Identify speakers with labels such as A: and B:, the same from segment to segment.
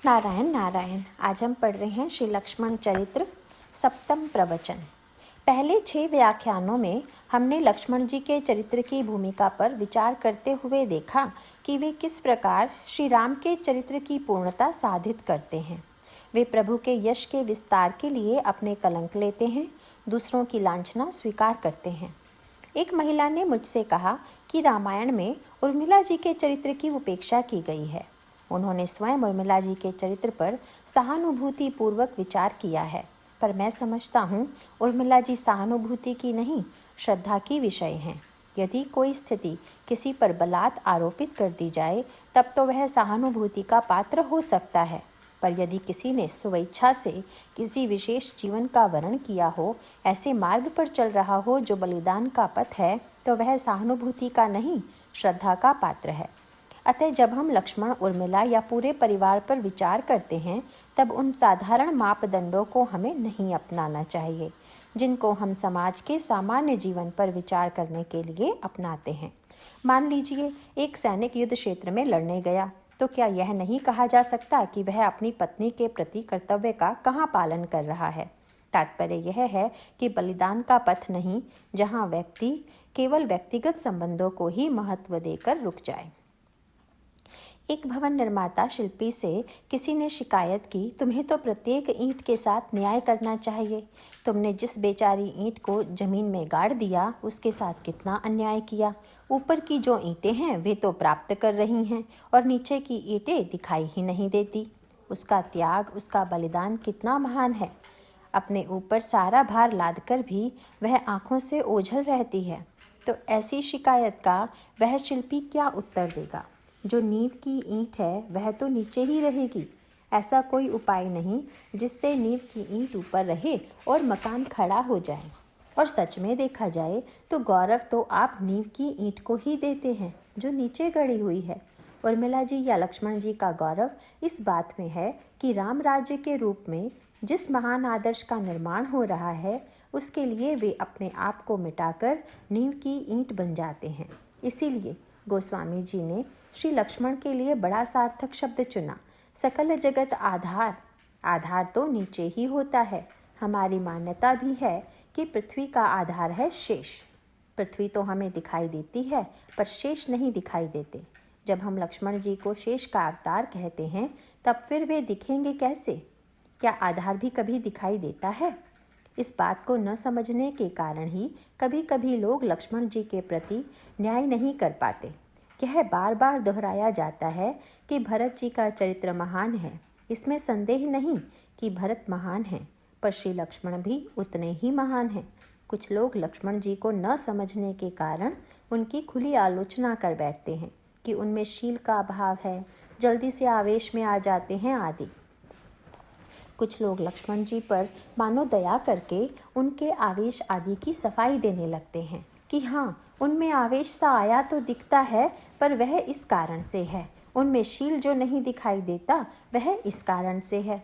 A: नारायण नारायण। आज हम पढ़ रहे हैं श्री लक्ष्मण चरित्र सप्तम प्रवचन। पहले 6 व्याख्यानों में हमने लक्ष्मण जी के चरित्र की भूमिका पर विचार करते हुए देखा कि वे किस प्रकार श्री राम के चरित्र की पूर्णता साधित करते हैं। वे प्रभु के यश के विस्तार के लिए अपने कलंक लेते हैं, दूसरों की लांछना स्वीकार करते हैं। एक महिला ने मुझसे कहा कि रामायण में उर्मिला जी के चरित्र की उपेक्षा की गई है। उन्होंने स्वयं उर्मिला जी के चरित्र पर सहानुभूति पूर्वक विचार किया है, पर मैं समझता हूँ उर्मिला जी सहानुभूति की नहीं, श्रद्धा की विषय हैं। यदि कोई स्थिति किसी पर बलात् आरोपित कर दी जाए तब तो वह सहानुभूति का पात्र हो सकता है, पर यदि किसी ने स्वेच्छा से किसी विशेष जीवन का वर्णन किया हो, ऐसे मार्ग पर चल रहा हो जो बलिदान का पथ है, तो वह सहानुभूति का नहीं, श्रद्धा का पात्र है। अतः जब हम लक्ष्मण, उर्मिला या पूरे परिवार पर विचार करते हैं, तब उन साधारण मापदंडों को हमें नहीं अपनाना चाहिए जिनको हम समाज के सामान्य जीवन पर विचार करने के लिए अपनाते हैं। मान लीजिए एक सैनिक युद्ध क्षेत्र में लड़ने गया, तो क्या यह नहीं कहा जा सकता कि वह अपनी पत्नी के प्रति कर्तव्य का कहाँ पालन कर रहा है? तात्पर्य यह है कि बलिदान का पथ नहीं, जहाँ व्यक्ति केवल व्यक्तिगत संबंधों को ही महत्व देकर रुक जाए। एक भवन निर्माता शिल्पी से किसी ने शिकायत की, तुम्हें तो प्रत्येक ईंट के साथ न्याय करना चाहिए। तुमने जिस बेचारी ईंट को जमीन में गाड़ दिया, उसके साथ कितना अन्याय किया। ऊपर की जो ईंटें हैं वे तो प्राप्त कर रही हैं और नीचे की ईंटें दिखाई ही नहीं देती। उसका त्याग, उसका बलिदान कितना महान है। अपने ऊपर सारा भार लादकर भी वह आँखों से ओझल रहती है। तो ऐसी शिकायत का वह शिल्पी क्या उत्तर देगा? जो नींव की ईंट है वह तो नीचे ही रहेगी। ऐसा कोई उपाय नहीं जिससे नींव की ईंट ऊपर रहे और मकान खड़ा हो जाए। और सच में देखा जाए तो गौरव तो आप नींव की ईंट को ही देते हैं जो नीचे गड़ी हुई है। उर्मिला जी या लक्ष्मण जी का गौरव इस बात में है कि राम राज्य के रूप में जिस महान आदर्श का निर्माण हो रहा है, उसके लिए वे अपने आप को मिटाकर नींव की ईंट बन जाते हैं। इसीलिए गोस्वामी जी ने श्री लक्ष्मण के लिए बड़ा सार्थक शब्द चुना, सकल जगत आधार। आधार तो नीचे ही होता है। हमारी मान्यता भी है कि पृथ्वी का आधार है शेष। पृथ्वी तो हमें दिखाई देती है, पर शेष नहीं दिखाई देते। जब हम लक्ष्मण जी को शेष का अवतार कहते हैं, तब फिर वे दिखेंगे कैसे? क्या आधार भी कभी दिखाई देता है? इस बात को न समझने के कारण ही कभी कभी लोग लक्ष्मण जी के प्रति न्याय नहीं कर पाते। यह बार बार दोहराया जाता है कि भरत जी का चरित्र महान है। इसमें संदेह नहीं कि भरत महान है, पर श्री लक्ष्मण भी उतने ही महान हैं। कुछ लोग लक्ष्मण जी को न समझने के कारण उनकी खुली आलोचना कर बैठते हैं कि उनमें शील का अभाव है, जल्दी से आवेश में आ जाते हैं आदि। कुछ लोग लक्ष्मण जी पर मानो दया करके उनके आवेश आदि की सफाई देने लगते हैं कि हाँ, उनमें आवेश सा आया तो दिखता है, पर वह इस कारण से है। उनमें शील जो नहीं दिखाई देता वह इस कारण से है।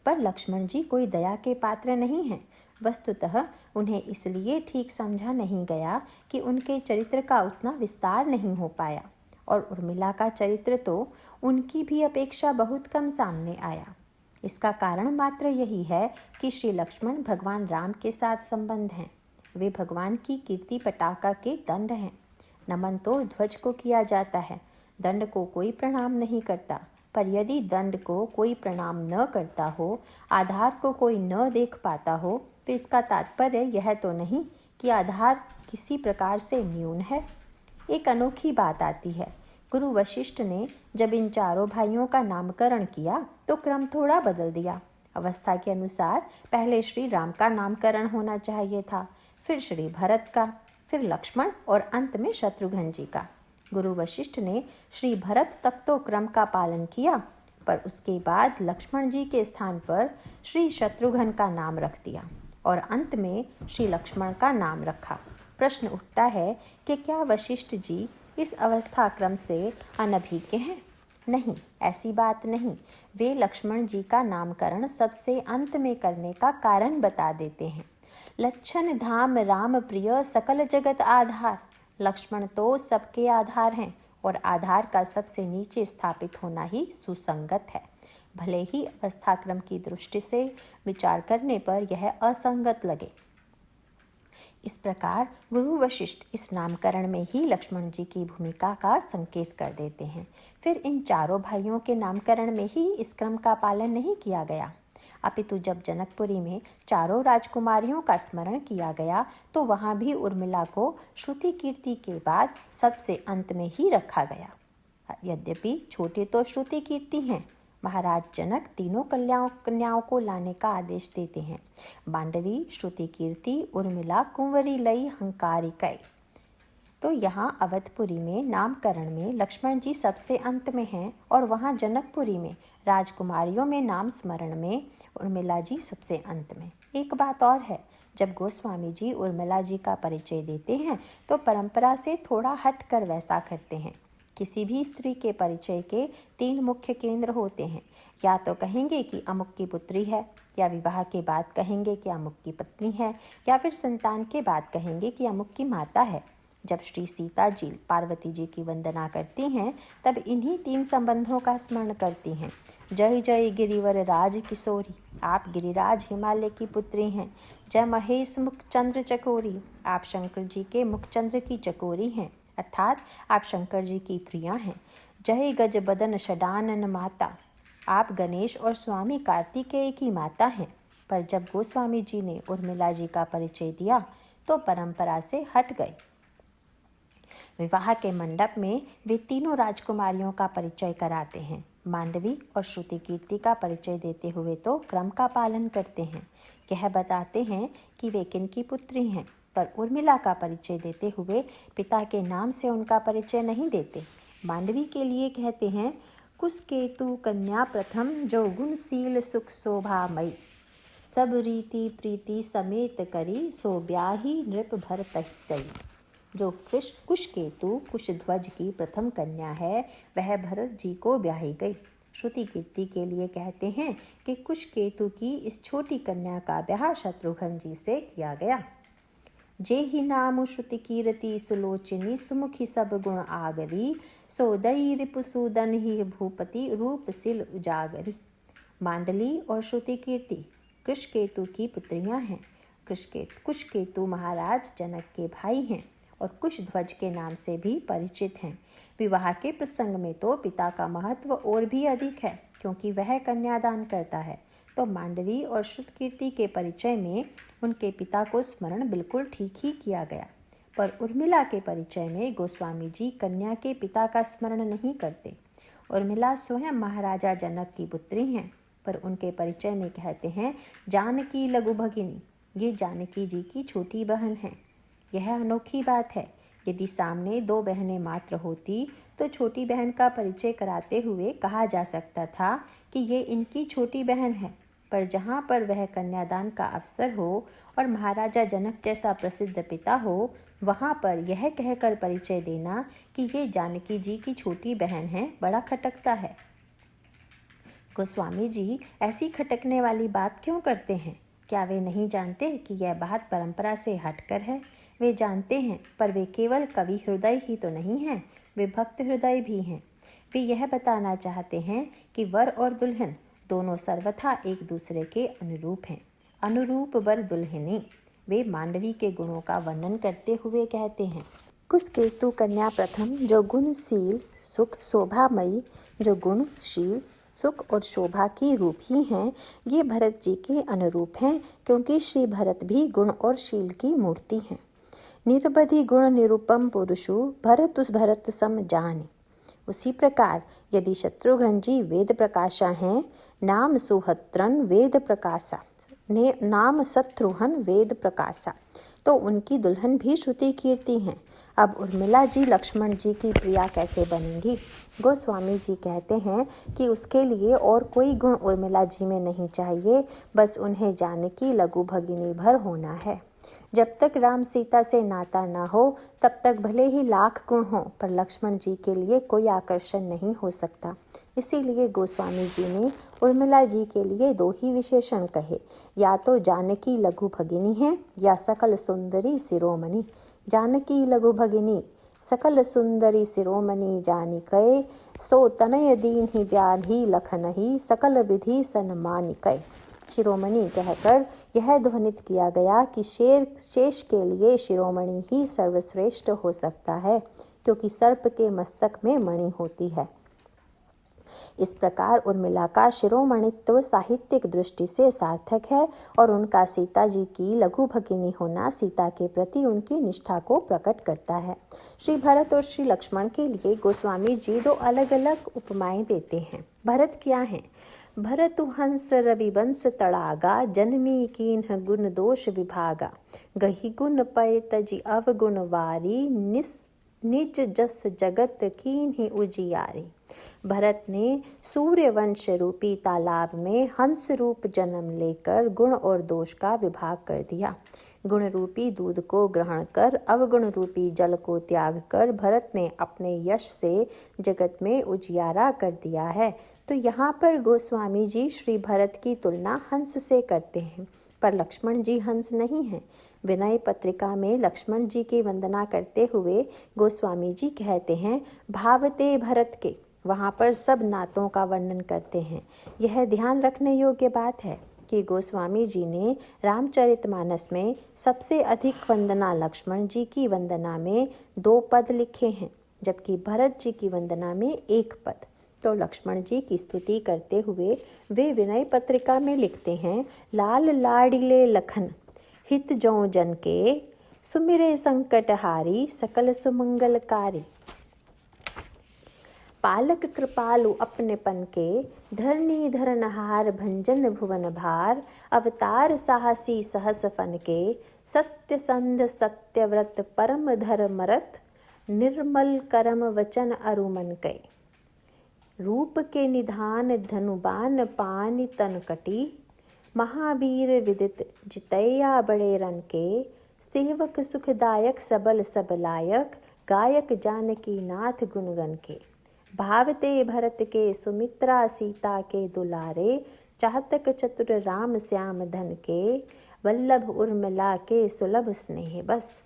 A: पर लक्ष्मण जी कोई दया के पात्र नहीं हैं। वस्तुतः उन्हें इसलिए ठीक समझा नहीं गया कि उनके चरित्र का उतना विस्तार नहीं हो पाया, और उर्मिला का चरित्र तो उनकी भी अपेक्षा बहुत कम सामने आया। इसका कारण मात्र यही है कि श्री लक्ष्मण भगवान राम के साथ संबंध हैं। वे भगवान की कीर्ति पताका के दंड हैं। नमन तो ध्वज को किया जाता है, दंड को कोई प्रणाम नहीं करता। पर यदि दंड को कोई प्रणाम न करता हो, आधार को कोई न देख पाता हो, तो इसका तात्पर्य यह तो नहीं कि आधार किसी प्रकार से न्यून है। एक अनोखी बात आती है। गुरु वशिष्ठ ने जब इन चारों भाइयों का नामकरण किया तो क्रम थोड़ा बदल दिया। अवस्था के अनुसार पहले श्री राम का नामकरण होना चाहिए था, फिर श्री भरत का, फिर लक्ष्मण और अंत में शत्रुघ्न जी का। गुरु वशिष्ठ ने श्री भरत तक तो क्रम का पालन किया, पर उसके बाद लक्ष्मण जी के स्थान पर श्री शत्रुघ्न का नाम रख दिया और अंत में श्री लक्ष्मण का नाम रखा। प्रश्न उठता है कि क्या वशिष्ठ जी इस अवस्था क्रम से अनभिज्ञ हैं? नहीं, ऐसी बात नहीं। वे लक्ष्मण जी का नामकरण सबसे अंत में करने का कारण बता देते हैं। लच्छन धाम राम प्रिय सकल जगत आधार। लक्ष्मण तो सबके आधार हैं, और आधार का सबसे नीचे स्थापित होना ही सुसंगत है, भले ही अवस्थाक्रम की दृष्टि से विचार करने पर यह असंगत लगे। इस प्रकार गुरु वशिष्ठ इस नामकरण में ही लक्ष्मण जी की भूमिका का संकेत कर देते हैं। फिर इन चारों भाइयों के नामकरण में ही इस क्रम का पालन नहीं किया गया, अपितु जब जनकपुरी में चारों राजकुमारियों का स्मरण किया गया तो वहाँ भी उर्मिला को श्रुति कीर्ति के बाद सबसे अंत में ही रखा गया। यद्यपि छोटे तो श्रुति कीर्ति हैं, महाराज जनक तीनों कन्याओं को लाने का आदेश देते हैं। मांडवी, श्रुति कीर्ति, उर्मिला, कुंवरी लई, हंकारिकै। तो यहाँ अवधपुरी में नामकरण में लक्ष्मण जी सबसे अंत में हैं और वहाँ जनकपुरी में राजकुमारियों में नाम स्मरण में उर्मिला जी सबसे अंत में। एक बात और है, जब गोस्वामी जी उर्मिला जी का परिचय देते हैं तो परंपरा से थोड़ा हट कर वैसा करते हैं। किसी भी स्त्री के परिचय के 3 मुख्य केंद्र होते हैं, या तो कहेंगे कि अमुक की पुत्री है, या विवाह के बाद कहेंगे कि अमुक की पत्नी है, या फिर संतान के बाद कहेंगे कि अमुक की माता है। जब श्री सीता जी पार्वती जी की वंदना करती हैं तब इन्हीं 3 संबंधों का स्मरण करती हैं। जय जय गिरिवर राज किशोरी, आप गिरिराज हिमालय की पुत्री हैं। जय महेश मुखचंद्र चकोरी, आप शंकर जी के मुखचंद्र की चकोरी हैं, अर्थात आप शंकर जी की प्रिया हैं। जय गज बदन षडानन माता, आप गणेश और स्वामी कार्तिकेय की माता हैं। पर जब गोस्वामी जी ने उर्मिला जी का परिचय दिया तो परंपरा से हट गए। विवाह के मंडप में वे तीनों राजकुमारियों का परिचय कराते हैं। मांडवी और श्रुति कीर्ति का परिचय देते हुए तो क्रम का पालन करते हैं, यह बताते हैं कि वे किनकी पुत्री हैं, पर उर्मिला का परिचय देते हुए पिता के नाम से उनका परिचय नहीं देते। मांडवी के लिए कहते हैं, कुशकेतु कन्या प्रथम, जो गुणशील सुख शोभामयी, सब रीति प्रीति समेत करी, सो ब्याही नृप भर तही। जो कुशकेतु कुशध्वज की प्रथम कन्या है वह भरत जी को ब्याही गई। श्रुति कीर्ति के लिए कहते हैं कि कुशकेतु की इस छोटी कन्या का ब्याह शत्रुघ्न जी से किया गया। जे ही नाम श्रुति कीर्ति सुलोचनी, सुमुखी सब गुण आगरी, सोदई रिपुसूदन ही भूपति, रूपसिल उजागरी। मांडली और श्रुति कीर्ति कुशकेतु की पुत्रियां हैं। कुशकेतु महाराज जनक के भाई हैं और कुशध्वज के नाम से भी परिचित हैं। विवाह के प्रसंग में तो पिता का महत्व और भी अधिक है, क्योंकि वह कन्यादान करता है। तो मांडवी और श्रुतकीर्ति के परिचय में उनके पिता को स्मरण बिल्कुल ठीक ही किया गया, पर उर्मिला के परिचय में गोस्वामी जी कन्या के पिता का स्मरण नहीं करते। उर्मिला स्वयं महाराजा जनक की पुत्री हैं, पर उनके परिचय में कहते हैं जानकी लघु भगिनी, ये जानकी जी की छोटी बहन है। यह अनोखी बात है। यदि सामने 2 बहनें मात्र होती तो छोटी बहन का परिचय कराते हुए कहा जा सकता था कि ये इनकी छोटी बहन है, पर जहाँ पर वह कन्यादान का अवसर हो और महाराजा जनक जैसा प्रसिद्ध पिता हो, वहाँ पर यह कहकर परिचय देना कि ये जानकी जी की छोटी बहन है बड़ा खटकता है। गोस्वामी जी ऐसी खटकने वाली बात क्यों करते हैं? क्या वे नहीं जानते कि यह बात परंपरा से हटकर है? वे जानते हैं, पर वे केवल कवि हृदय ही तो नहीं हैं, वे भक्त हृदय भी हैं। वे यह बताना चाहते हैं कि वर और दुल्हन दोनों सर्वथा एक दूसरे के अनुरूप हैं। अनुरूप वर दुल्हनी। वे मांडवी के गुणों का वर्णन करते हुए कहते हैं, कुशकेतु कन्या प्रथम, जो गुणशील सुख शोभामयी, जो गुणशील सुख और शोभा की रूप ही हैं, ये भरत जी के अनुरूप हैं, क्योंकि श्री भरत भी गुण और शील की मूर्ति हैं। निरवधि गुण निरूपम पुरुषु, भरत सम जानि। उसी प्रकार यदि शत्रुघ्न जी वेद प्रकाशा हैं, नाम सुहत्रन वेद प्रकाशा, नाम शत्रुघ्न वेद प्रकाशा, तो उनकी दुल्हन भी श्रुति कीर्ति हैं। अब उर्मिला जी लक्ष्मण जी की प्रिया कैसे बनेंगी? गोस्वामी जी कहते हैं कि उसके लिए और कोई गुण उर्मिला जी में नहीं चाहिए, बस उन्हें जानकी लघु भगिनी भर होना है। जब तक राम सीता से नाता ना हो तब तक भले ही लाख गुण हों, पर लक्ष्मण जी के लिए कोई आकर्षण नहीं हो सकता। इसीलिए गोस्वामी जी ने उर्मिला जी के लिए 2 ही विशेषण कहे, या तो जानकी लघु भगिनी है या सकल सुंदरी शिरोमणि। जानकी लघु भगिनी सकल सुंदरी शिरोमणि जानिकै, सो तनय दीन ही ब्यान ही लखन ही, सकल विधि सन्मानिकै। शिरोमणि कहकर यह ध्वनित किया गया कि शेष के लिए शिरोमणि ही सर्वश्रेष्ठ हो सकता है, क्योंकि सर्प के मस्तक में मणि होती है। इस प्रकार उर्मिला का शिरोमणित्व साहित्यिक दृष्टि से सार्थक है और उनका सीता जी की लघु भगिनी होना सीता के प्रति उनकी निष्ठा को प्रकट करता है। श्री भरत और श्री लक्ष्मण के लिए गोस्वामी जी दो अलग अलग उपमाएं देते हैं। भरत क्या है? भरतु हंस रविवंश तड़ागा, जन्मी कीन्ह गुण दोष विभागा, गही गुण पय तजि अवगुण वारी, निज जस जगत कीन्हि उजियारी। भरत ने सूर्यवंश रूपी तालाब में हंस रूप जन्म लेकर गुण और दोष का विभाग कर दिया। गुण रूपी दूध को ग्रहण कर अवगुण रूपी जल को त्याग कर भरत ने अपने यश से जगत में उजियारा कर दिया है। तो यहाँ पर गोस्वामी जी श्री भरत की तुलना हंस से करते हैं, पर लक्ष्मण जी हंस नहीं हैं। विनय पत्रिका में लक्ष्मण जी की वंदना करते हुए गोस्वामी जी कहते हैं, भावते भरत के। वहाँ पर सब नातों का वर्णन करते हैं। यह ध्यान रखने योग्य बात है कि गोस्वामी जी ने रामचरितमानस में सबसे अधिक वंदना लक्ष्मण जी की वंदना में 2 पद लिखे हैं, जबकि भरत जी की वंदना में 1 पद। तो लक्ष्मण जी की स्तुति करते हुए वे विनय पत्रिका में लिखते हैं, लाल लाडिले लखन हित जौ जन के, सुमिरे संकटहारी सकल सुमंगलकारी। पालक कृपालु अपनेपन के, धरनी धरनहार भंजन भुवन भार, अवतार साहसी सहस फन के, सत्य संध सत्यव्रत परम धर्मरत, निर्मल करम वचन अरुमन कै। रूप के निधान धनुबान पानि तन कटी, महावीर विदित जितैया बड़े रन के, सेवक सुखदायक सबल सबलायक, गायक जानकी नाथ गुणगन के। भावते भरत के सुमित्रा सीता के दुलारे, चातक चतुर राम श्याम धन के, वल्लभ उर्मिला के सुलभ स्नेह बस।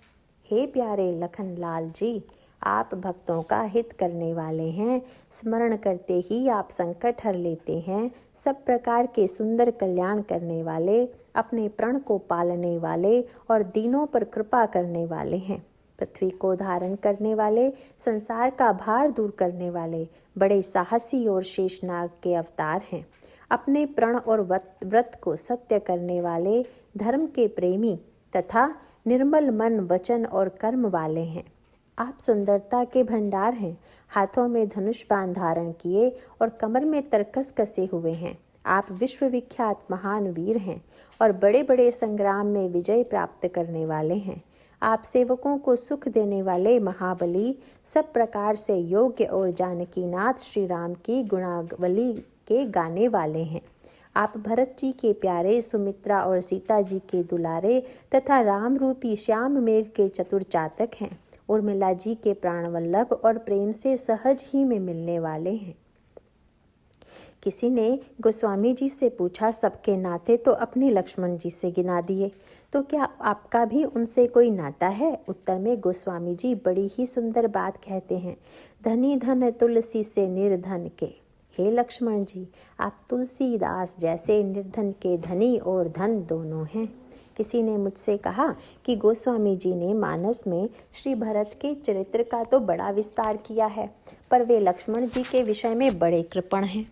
A: हे प्यारे लखन लाल जी, आप भक्तों का हित करने वाले हैं। स्मरण करते ही आप संकट हर लेते हैं। सब प्रकार के सुंदर कल्याण करने वाले, अपने प्रण को पालने वाले और दीनों पर कृपा करने वाले हैं। पृथ्वी को धारण करने वाले, संसार का भार दूर करने वाले, बड़े साहसी और शेषनाग के अवतार हैं। अपने प्रण और व्रत को सत्य करने वाले, धर्म के प्रेमी तथा निर्मल मन वचन और कर्म वाले हैं। आप सुंदरता के भंडार हैं। हाथों में धनुष बाण धारण किए और कमर में तरकस कसे हुए हैं। आप विश्वविख्यात महान वीर हैं और बड़े बड़े संग्राम में विजय प्राप्त करने वाले हैं। आप सेवकों को सुख देने वाले महाबली, सब प्रकार से योग्य और जानकीनाथ श्री राम की गुणावली के गाने वाले हैं। आप भरत जी के प्यारे, सुमित्रा और सीता जी के दुलारे तथा राम रूपी श्याम मेघ के चतुर चातक हैं। उर्मिला जी के प्राणवल्लभ और प्रेम से सहज ही में मिलने वाले हैं। किसी ने गोस्वामी जी से पूछा, सबके नाते तो अपने लक्ष्मण जी से गिना दिए, तो क्या आपका भी उनसे कोई नाता है? उत्तर में गोस्वामी जी बड़ी ही सुंदर बात कहते हैं, धनी धन तुलसी से निर्धन के। हे लक्ष्मण जी, आप तुलसीदास जैसे निर्धन के धनी और धन दोनों हैं। किसी ने मुझसे कहा कि गोस्वामी जी ने मानस में श्री भरत के चरित्र का तो बड़ा विस्तार किया है, पर वे लक्ष्मण जी के विषय में बड़े कृपण हैं।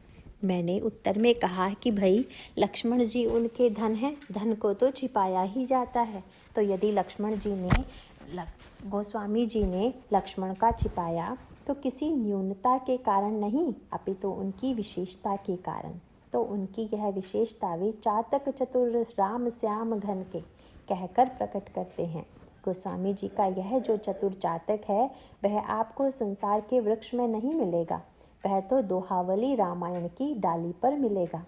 A: मैंने उत्तर में कहा कि भाई, लक्ष्मण जी उनके धन हैं, धन को तो छिपाया ही जाता है। तो यदि गोस्वामी जी ने लक्ष्मण का छिपाया तो किसी न्यूनता के कारण नहीं, अपितु उनकी विशेषता के कारण। तो उनकी यह विशेषता वे चातक चतुर राम श्याम घन के कहकर प्रकट करते हैं। गोस्वामी जी का यह जो चतुर चातक है, वह आपको संसार के वृक्ष में नहीं मिलेगा, वह तो दोहावली रामायण की डाली पर मिलेगा।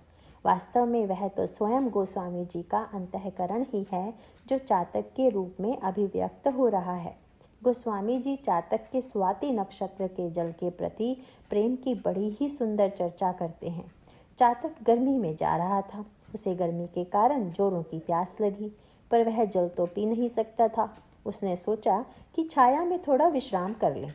A: वास्तव में वह तो स्वयं गोस्वामी जी का अंतःकरण ही है, जो चातक के रूप में अभिव्यक्त हो रहा है। गोस्वामी जी चातक के स्वाति नक्षत्र के जल के प्रति प्रेम की बड़ी ही सुंदर चर्चा करते हैं। चातक गर्मी में जा रहा था, उसे गर्मी के कारण जोरों की प्यास लगी, पर वह जल तो पी नहीं सकता था। उसने सोचा कि छाया में थोड़ा विश्राम कर लें।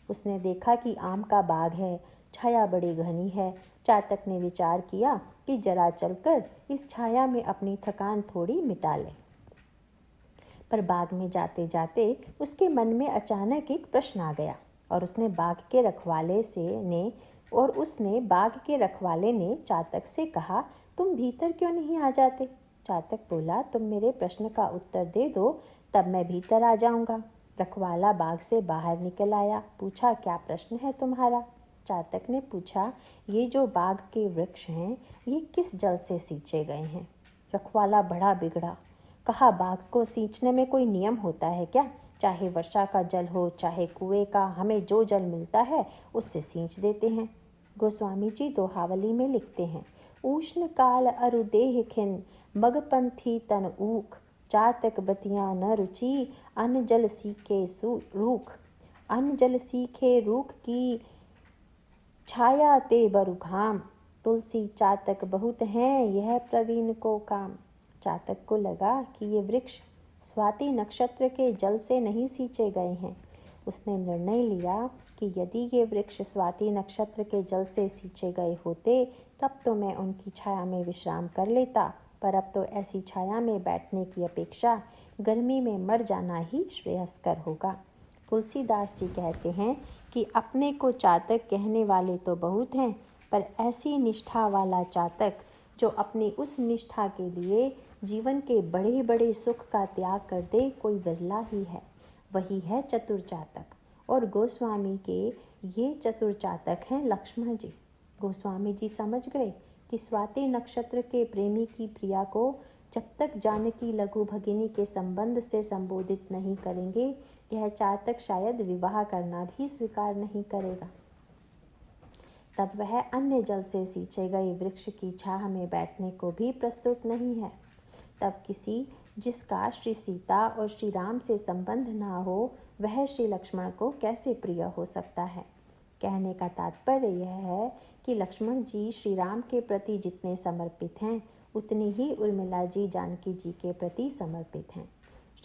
A: उसने देखा कि आम का बाग है, छाया बड़ी घनी है। चातक ने विचार किया कि जरा चलकर इस छाया में अपनी थकान थोड़ी मिटा ले। पर बाग में जाते जाते उसके मन में अचानक एक प्रश्न आ गया और उसने बाग के रखवाले ने चातक से कहा, तुम भीतर क्यों नहीं आ जाते? चातक बोला, तुम मेरे प्रश्न का उत्तर दे दो, तब मैं भीतर आ जाऊंगा। रखवाला बाग से बाहर निकल आया। पूछा, क्या प्रश्न है तुम्हारा? चातक ने पूछा, ये जो बाग के वृक्ष हैं, ये किस जल से सींचे गए हैं? रखवाला बड़ा बिगड़ा। कहा, बाग को सींचने में कोई नियम होता है क्या? चाहे वर्षा का जल हो, चाहे कुएं का, हमें जो जल मिलता है उससे सींच देते हैं। गोस्वामी जी दोहावली में लिखते हैं, उष्ण काल अरु देह खिन, मगपंथी तन ऊख, चातक बतियां न रुचि, अन्न जल सीखे रूख। अन्न जल सीखे रूख की छाया ते बरु घाम, तुलसी चातक बहुत हैं, यह प्रवीण को काम। चातक को लगा कि ये वृक्ष स्वाति नक्षत्र के जल से नहीं सींचे गए हैं। उसने निर्णय लिया कि यदि ये वृक्ष स्वाति नक्षत्र के जल से सींचे गए होते तब तो मैं उनकी छाया में विश्राम कर लेता, पर अब तो ऐसी छाया में बैठने की अपेक्षा गर्मी में मर जाना ही श्रेयस्कर होगा। तुलसीदास जी कहते हैं कि अपने को चातक कहने वाले तो बहुत हैं, पर ऐसी निष्ठा वाला चातक जो अपनी उस निष्ठा के लिए जीवन के बड़े बड़े सुख का त्याग कर दे, कोई विरला ही है। वही है चतुर चातक। और गोस्वामी के ये चतुर चातक हैं लक्ष्मण जी। गोस्वामी जी समझ गए कि स्वाति नक्षत्र के प्रेमी की प्रिया को जब तक जानकी लघु भगिनी के संबंध से संबोधित नहीं करेंगे, यह चातक शायद विवाह करना भी स्वीकार नहीं करेगा। तब वह अन्य जल से सींचे गए वृक्ष की छाह में बैठने को भी प्रस्तुत नहीं है। तब किसी जिसका श्री सीता और श्री राम से संबंध ना हो, वह श्री लक्ष्मण को कैसे प्रिय हो सकता है? कहने का तात्पर्य यह है कि लक्ष्मण जी श्री राम के प्रति जितने समर्पित हैं, उतनी ही उर्मिला जी जानकी जी के प्रति समर्पित हैं।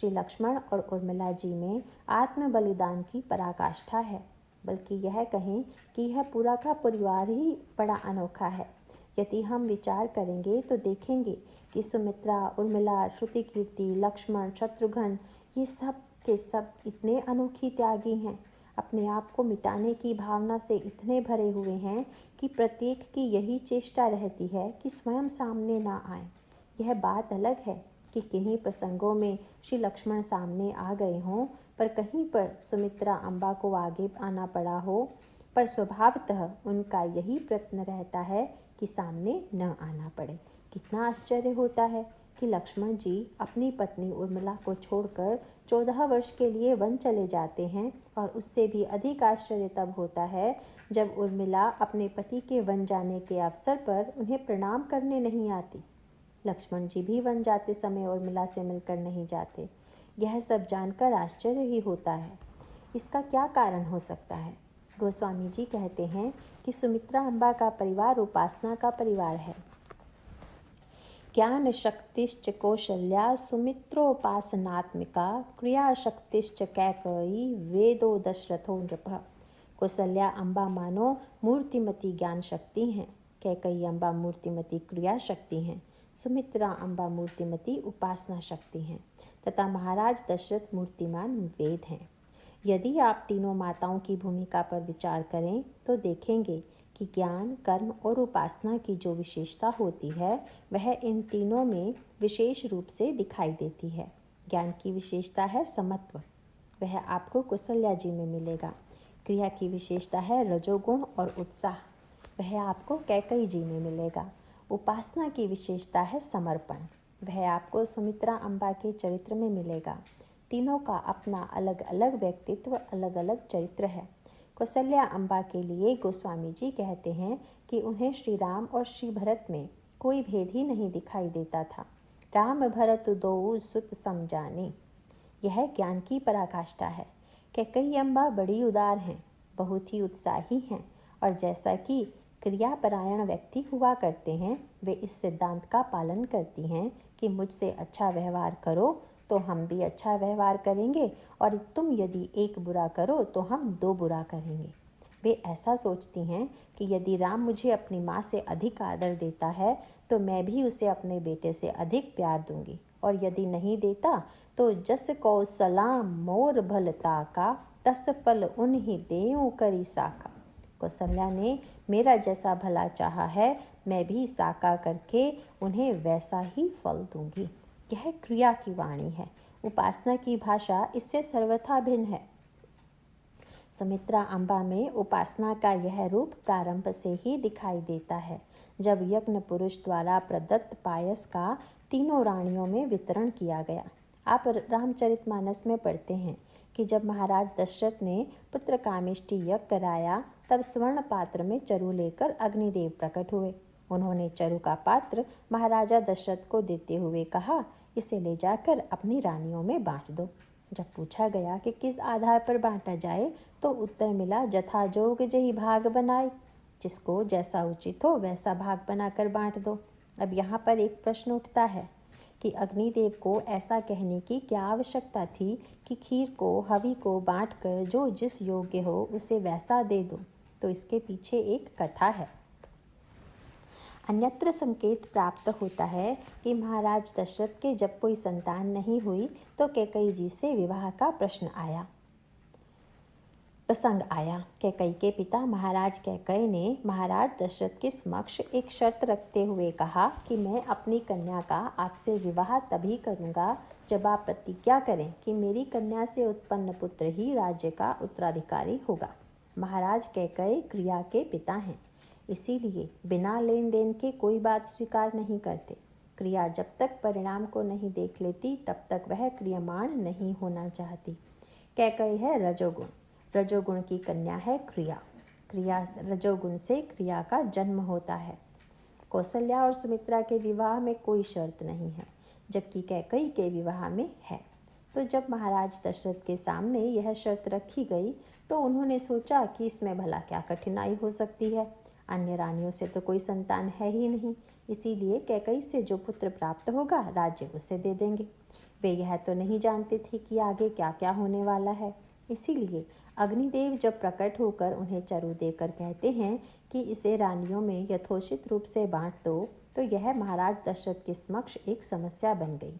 A: श्री लक्ष्मण और उर्मिला जी में आत्म बलिदान की पराकाष्ठा है, बल्कि यह कहें कि यह पूरा का परिवार ही बड़ा अनोखा है। यदि हम विचार करेंगे तो देखेंगे कि सुमित्रा, उर्मिला, श्रुति कीर्ति, लक्ष्मण, शत्रुघ्न, ये सब के सब इतने अनोखी त्यागी हैं, अपने आप को मिटाने की भावना से इतने भरे हुए हैं कि प्रत्येक की यही चेष्टा रहती है कि स्वयं सामने ना आए। यह बात अलग है कि किन्हीं प्रसंगों में श्री लक्ष्मण सामने आ गए हों, पर कहीं पर सुमित्रा अम्बा को आगे आना पड़ा हो, पर स्वभावतः उनका यही प्रयत्न रहता है कि सामने न आना पड़े। कितना आश्चर्य होता है कि लक्ष्मण जी अपनी पत्नी उर्मिला को छोड़कर 14 वर्ष के लिए वन चले जाते हैं, और उससे भी अधिक आश्चर्य तब होता है जब उर्मिला अपने पति के वन जाने के अवसर पर उन्हें प्रणाम करने नहीं आती। लक्ष्मण जी भी वन जाते समय उर्मिला से मिलकर नहीं जाते। यह सब जानकर आश्चर्य ही होता है। इसका क्या कारण हो सकता है? गोस्वामी जी कहते हैं कि सुमित्रा अम्बा का परिवार उपासना का परिवार है। ज्ञान शक्तिश्च कौशल्या सुमित्रोपासनात्मिका, क्रिया शक्तिश्च कैकेयी, वेदो दशरथो नृपः। कौशल्या अम्बा मानो मूर्तिमती ज्ञान शक्ति हैं, कैकेयी अम्बा मूर्तिमती क्रिया शक्ति हैं, सुमित्रा अम्बा मूर्तिमती उपासना शक्ति हैं, तथा महाराज दशरथ मूर्तिमान वेद हैं। यदि आप तीनों माताओं की भूमिका पर विचार करें तो देखेंगे कि ज्ञान, कर्म और उपासना की जो विशेषता होती है, वह इन तीनों में विशेष रूप से दिखाई देती है। ज्ञान की विशेषता है समत्व, वह आपको कौशल्या जी में मिलेगा। क्रिया की विशेषता है रजोगुण और उत्साह, वह आपको कैकेयी जी में मिलेगा। उपासना की विशेषता है समर्पण, वह आपको सुमित्रा अम्बा के चरित्र में मिलेगा। तीनों का अपना अलग अलग व्यक्तित्व, अलग अलग चरित्र है। कौशल्या अम्बा के लिए गोस्वामी जी कहते हैं कि उन्हें श्री राम और श्री भरत में कोई भेद ही नहीं दिखाई देता था। राम भरत दोऊ सुत समझाने, यह ज्ञान की पराकाष्ठा है। कैकेयी अम्बा बड़ी उदार हैं, बहुत ही उत्साही हैं, और जैसा कि क्रियापरायण व्यक्ति हुआ करते हैं, वे इस सिद्धांत का पालन करती हैं कि मुझसे अच्छा व्यवहार करो तो हम भी अच्छा व्यवहार करेंगे, और तुम यदि एक बुरा करो तो हम दो बुरा करेंगे। वे ऐसा सोचती हैं कि यदि राम मुझे अपनी माँ से अधिक आदर देता है तो मैं भी उसे अपने बेटे से अधिक प्यार दूंगी, और यदि नहीं देता तो जस को सलाम मोर भलता का, तस फल उन्हीं देऊं करी साका। कौशल्या ने मेरा जैसा भला चाहा है, मैं भी साका करके उन्हें वैसा ही फल दूंगी। यह क्रिया की वाणी है। उपासना की भाषा इससे सर्वथा भिन्न है। सुमित्रा अम्बा में उपासना का यह रूप प्रारंभ से ही दिखाई देता है, जब यज्ञ पुरुष द्वारा प्रदत्त पायस का तीनों रानियों में वितरण किया गया। आप रामचरितमानस में पढ़ते हैं कि जब महाराज दशरथ ने पुत्र कामिष्टि यज्ञ कराया, तब स्वर्ण पात्र में चरु लेकर अग्निदेव प्रकट हुए। उन्होंने चरु का पात्र महाराजा दशरथ को देते हुए कहा, इसे ले जाकर अपनी रानियों में बांट दो। जब पूछा गया कि किस आधार पर बांटा जाए, तो उत्तर मिला, जथा जोग जही भाग बनाए, जिसको जैसा उचित हो वैसा भाग बनाकर बांट दो। अब यहाँ पर एक प्रश्न उठता है कि अग्निदेव को ऐसा कहने की क्या आवश्यकता थी कि खीर को हवि को बांटकर जो जिस योग्य हो उसे वैसा दे दो। तो इसके पीछे एक कथा है। अन्यत्र संकेत प्राप्त होता है कि महाराज दशरथ के जब कोई संतान नहीं हुई तो कैकेयी जी से विवाह का प्रसंग आया। कैकेयी के पिता महाराज कैकेयी ने महाराज दशरथ के समक्ष एक शर्त रखते हुए कहा कि मैं अपनी कन्या का आपसे विवाह तभी करूंगा जब आप प्रतिज्ञा करें कि मेरी कन्या से उत्पन्न पुत्र ही राज्य का उत्तराधिकारी होगा। महाराज कैकेयी क्रिया के पिता हैं, इसीलिए बिना लेन देन के कोई बात स्वीकार नहीं करते। क्रिया जब तक परिणाम को नहीं देख लेती तब तक वह क्रियमाण नहीं होना चाहती। कैकेयी है रजोगुण, रजोगुण की कन्या है क्रिया, क्रिया रजोगुण से क्रिया का जन्म होता है। कौशल्या और सुमित्रा के विवाह में कोई शर्त नहीं है, जबकि कैकेयी के विवाह में है। तो जब महाराज दशरथ के सामने यह शर्त रखी गई तो उन्होंने सोचा कि इसमें भला क्या कठिनाई हो सकती है। अन्य रानियों से तो कोई संतान है ही नहीं, इसीलिए कैकेयी से जो पुत्र प्राप्त होगा राज्य उसे दे देंगे। वे यह तो नहीं जानते थे कि आगे क्या क्या होने वाला है। इसीलिए अग्निदेव जब प्रकट होकर उन्हें चरु देकर कहते हैं कि इसे रानियों में यथोचित रूप से बांट दो, तो यह महाराज दशरथ के समक्ष एक समस्या बन गई।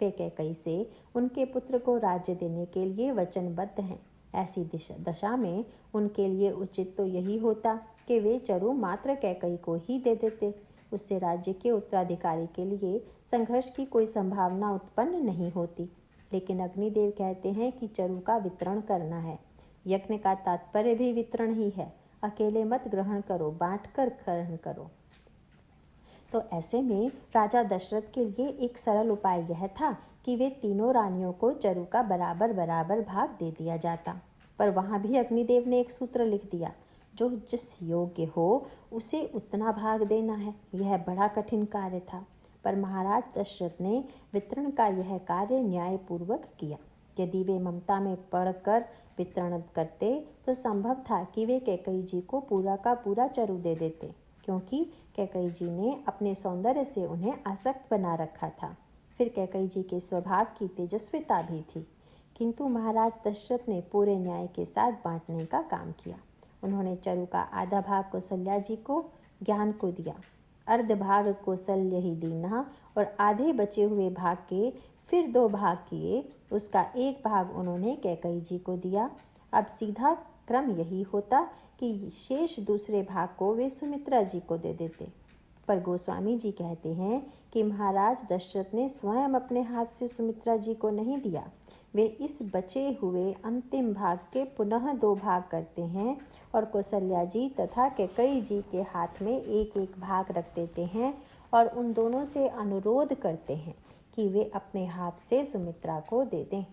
A: वे कैकेयी से उनके पुत्र को राज्य देने के लिए वचनबद्ध हैं। ऐसी दशा में उनके लिए उचित तो यही होता कि वे चरु मात्र कैकेयी को ही दे देते। उससे राज्य के उत्तराधिकारी के लिए संघर्ष की कोई संभावना उत्पन्न नहीं होती। लेकिन अग्निदेव कहते हैं कि चरु का वितरण करना है। यज्ञ का तात्पर्य भी वितरण ही है। अकेले मत ग्रहण करो, बांट कर ग्रहण करो। तो ऐसे में राजा दशरथ के लिए एक सरल उपाय यह था कि वे तीनों रानियों को चरु का बराबर बराबर भाग दे दिया जाता। पर वहाँ भी अग्निदेव ने एक सूत्र लिख दिया, जो जिस योग्य हो उसे उतना भाग देना है। यह बड़ा कठिन कार्य था, पर महाराज दशरथ ने वितरण का यह कार्य न्यायपूर्वक किया। यदि वे ममता में पड़कर वितरण करते तो संभव था कि वे कैकेयी जी को पूरा का पूरा चरु दे देते, क्योंकि कैकेयी जी ने अपने सौंदर्य से उन्हें आसक्त बना रखा था। फिर कैकेयी जी के स्वभाव की तेजस्विता भी थी। किंतु महाराज दशरथ ने पूरे न्याय के साथ बांटने का काम किया। उन्होंने चरु का आधा भाग कौशल्या जी को ज्ञान को दिया, अर्ध भाग कौशल्य ही दीना, और आधे बचे हुए भाग के फिर दो भाग किए। उसका एक भाग उन्होंने कैकेयी जी को दिया। अब सीधा क्रम यही होता कि शेष दूसरे भाग को वे सुमित्रा जी को दे देते। पर गोस्वामी जी कहते हैं कि महाराज दशरथ ने स्वयं अपने हाथ से सुमित्रा जी को नहीं दिया। वे इस बचे हुए अंतिम भाग के पुनः दो भाग करते हैं और कौशल्या जी तथा कैकेयी जी के हाथ में एक एक भाग रख देते हैं और उन दोनों से अनुरोध करते हैं कि वे अपने हाथ से सुमित्रा को दे दें।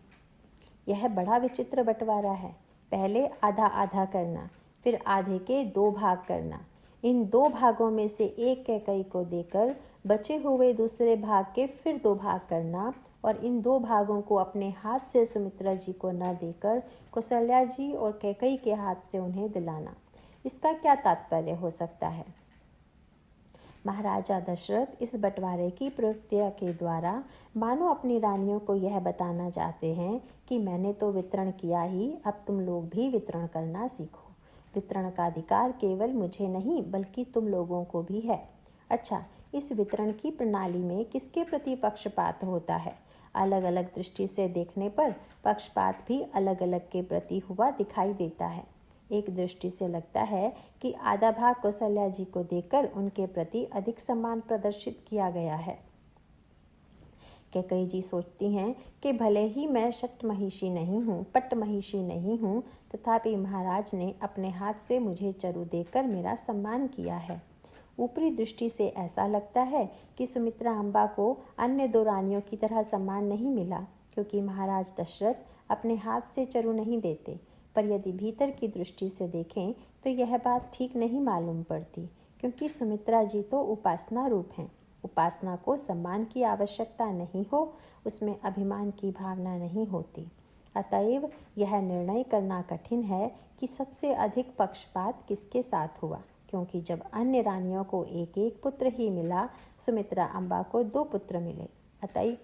A: यह बड़ा विचित्र बंटवारा है। पहले आधा आधा करना, फिर आधे के दो भाग करना। इन दो भागों में से एक कैकेयी को देकर बचे हुए दूसरे भाग के फिर दो भाग करना, और इन दो भागों को अपने हाथ से सुमित्रा जी को न देकर कौशल्या जी और कैकेयी के हाथ से उन्हें दिलाना। इसका क्या तात्पर्य हो सकता है? महाराजा दशरथ इस बंटवारे की प्रक्रिया के द्वारा मानो अपनी रानियों को यह बताना चाहते हैं कि मैंने तो वितरण किया ही, अब तुम लोग भी वितरण करना सीखो। वितरण का अधिकार केवल मुझे नहीं बल्कि तुम लोगों को भी है। अच्छा, इस वितरण की प्रणाली में किसके प्रति पक्षपात होता है? अलग अलग दृष्टि से देखने पर पक्षपात भी अलग अलग के प्रति हुआ दिखाई देता है। एक दृष्टि से लगता है कि आधा भाग कौशल्या जी को देकर उनके प्रति अधिक सम्मान प्रदर्शित किया गया है। कैकेयी जी सोचती हैं कि भले ही मैं पट्टमहिषी नहीं हूँ, तथापि महाराज ने अपने हाथ से मुझे चरु देकर मेरा सम्मान किया है। ऊपरी दृष्टि से ऐसा लगता है कि सुमित्रा अम्बा को अन्य दो रानियों की तरह सम्मान नहीं मिला, क्योंकि महाराज दशरथ अपने हाथ से चरु नहीं देते। पर यदि भीतर की दृष्टि से देखें तो यह बात ठीक नहीं मालूम पड़ती, क्योंकि सुमित्रा जी तो उपासना रूप हैं। उपासना को सम्मान की आवश्यकता नहीं हो, उसमें अभिमान की भावना नहीं होती। अतएव यह निर्णय करना कठिन है कि सबसे अधिक पक्षपात किसके साथ हुआ, क्योंकि जब अन्य रानियों को एक एक पुत्र ही मिला, सुमित्रा अम्बा को 2 पुत्र मिले। अतएव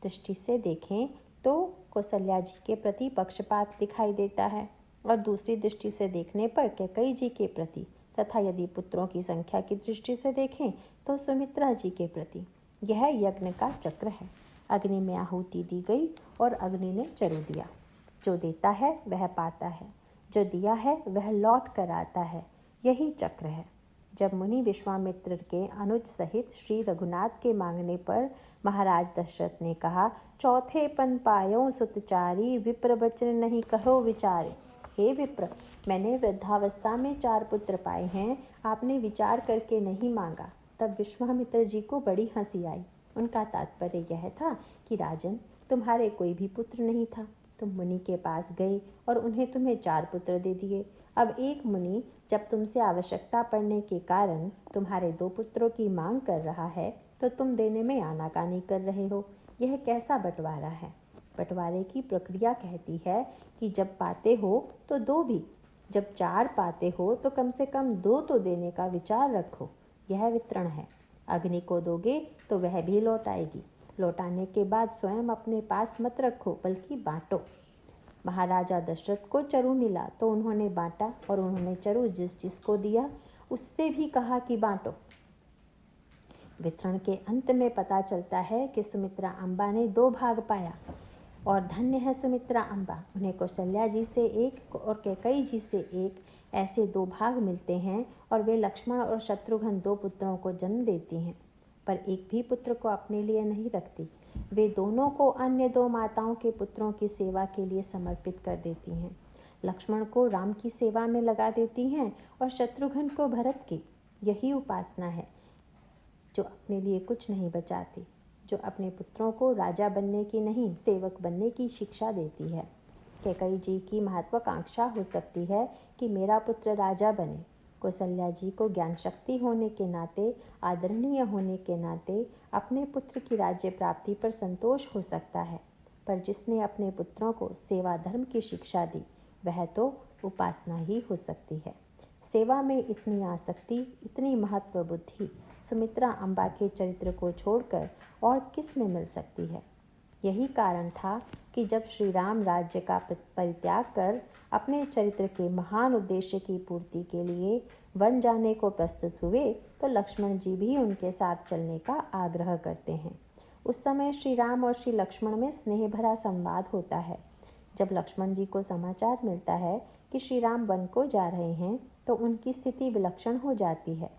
A: दृष्टि से देखें तो कौशल्या जी के प्रति पक्षपात दिखाई देता है, और दूसरी दृष्टि से देखने पर कैकेयी जी के प्रति, तथा यदि पुत्रों की संख्या की दृष्टि से देखें तो सुमित्रा जी के प्रति। यह यज्ञ का चक्र है। अग्नि में आहुति दी गई और अग्नि ने चरु दिया। जो देता है वह पाता है, जो दिया है वह लौट कर आता है। यही चक्र है। जब मुनि विश्वामित्र के अनुज सहित श्री रघुनाथ के मांगने पर महाराज दशरथ ने कहा, चौथे पन पायो सुतचारी, विप्र बचन नहीं कहो विचारे। हे विप्र, मैंने वृद्धावस्था में 4 पुत्र पाए हैं, आपने विचार करके नहीं मांगा। तब विश्वामित्र जी को बड़ी हंसी आई। उनका तात्पर्य यह था कि राजन, तुम्हारे कोई भी पुत्र नहीं था, तुम मुनि के पास गए और उन्हें तुम्हें 4 पुत्र दे दिए। अब एक मुनि जब तुमसे आवश्यकता पड़ने के कारण तुम्हारे 2 पुत्रों की मांग कर रहा है, तो तुम देने में आनाकानी कर रहे हो। यह कैसा बंटवारा है? बंटवारे की प्रक्रिया कहती है कि जब पाते हो तो 2 भी, जब 4 पाते हो तो कम से कम 2 तो देने का विचार रखो। यह वितरण है। अग्नि को दोगे तो वह भी लौटाएगी। लौटाने के बाद स्वयं अपने पास मत रखो, बल्कि बांटो। महाराजा दशरथ को चरु मिला तो उन्होंने बांटा, और उन्होंने चरु जिसको दिया उससे भी कहा कि बांटो। वितरण के अंत में पता चलता है कि सुमित्रा अम्बा ने 2 भाग पाया, और धन्य है सुमित्रा अम्बा। उन्हें कौशल्या जी से 1 और कैकेयी जी से 1 ऐसे 2 भाग मिलते हैं, और वे लक्ष्मण और शत्रुघ्न 2 पुत्रों को जन्म देती हैं, पर एक भी पुत्र को अपने लिए नहीं रखती। वे दोनों को अन्य 2 माताओं के पुत्रों की सेवा के लिए समर्पित कर देती हैं। लक्ष्मण को राम की सेवा में लगा देती हैं और शत्रुघ्न को भरत की। यही उपासना है जो अपने लिए कुछ नहीं बचाती, जो अपने पुत्रों को राजा बनने की नहीं, सेवक बनने की शिक्षा देती है। कैकेयी जी की महत्वाकांक्षा हो सकती है कि मेरा पुत्र राजा बने। कौशल्या जी को ज्ञान शक्ति होने के नाते, आदरणीय होने के नाते अपने पुत्र की राज्य प्राप्ति पर संतोष हो सकता है, पर जिसने अपने पुत्रों को सेवा धर्म की शिक्षा दी, वह तो उपासना ही हो सकती है। सेवा में इतनी आसक्ति, इतनी महत्व बुद्धि सुमित्रा अम्बा के चरित्र को छोड़कर और किस में मिल सकती है? यही कारण था कि जब श्री राम राज्य का परित्याग कर अपने चरित्र के महान उद्देश्य की पूर्ति के लिए वन जाने को प्रस्तुत हुए, तो लक्ष्मण जी भी उनके साथ चलने का आग्रह करते हैं। उस समय श्री राम और श्री लक्ष्मण में स्नेह भरा संवाद होता है। जब लक्ष्मण जी को समाचार मिलता है कि श्री राम वन को जा रहे हैं, तो उनकी स्थिति विलक्षण हो जाती है।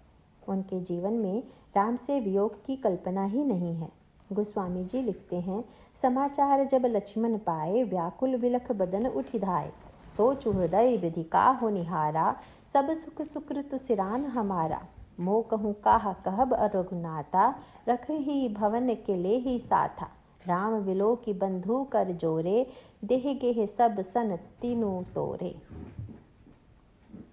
A: उनके जीवन में राम से वियोग की कल्पना ही नहीं है। गोस्वामी जी लिखते हैं, समाचार जब लक्ष्मण पाए, व्याकुल विलख बदन उठिधाए। सोच हृदय विधि का हो निहारा, सब सुख सुकृत सिरान हमारा। मो कहूँ काह कहब रघुनाथा, रख ही भवन के ले ही साथा। राम विलो की बंधु कर जोरे, देह गेह सब सन तीनों तोरे।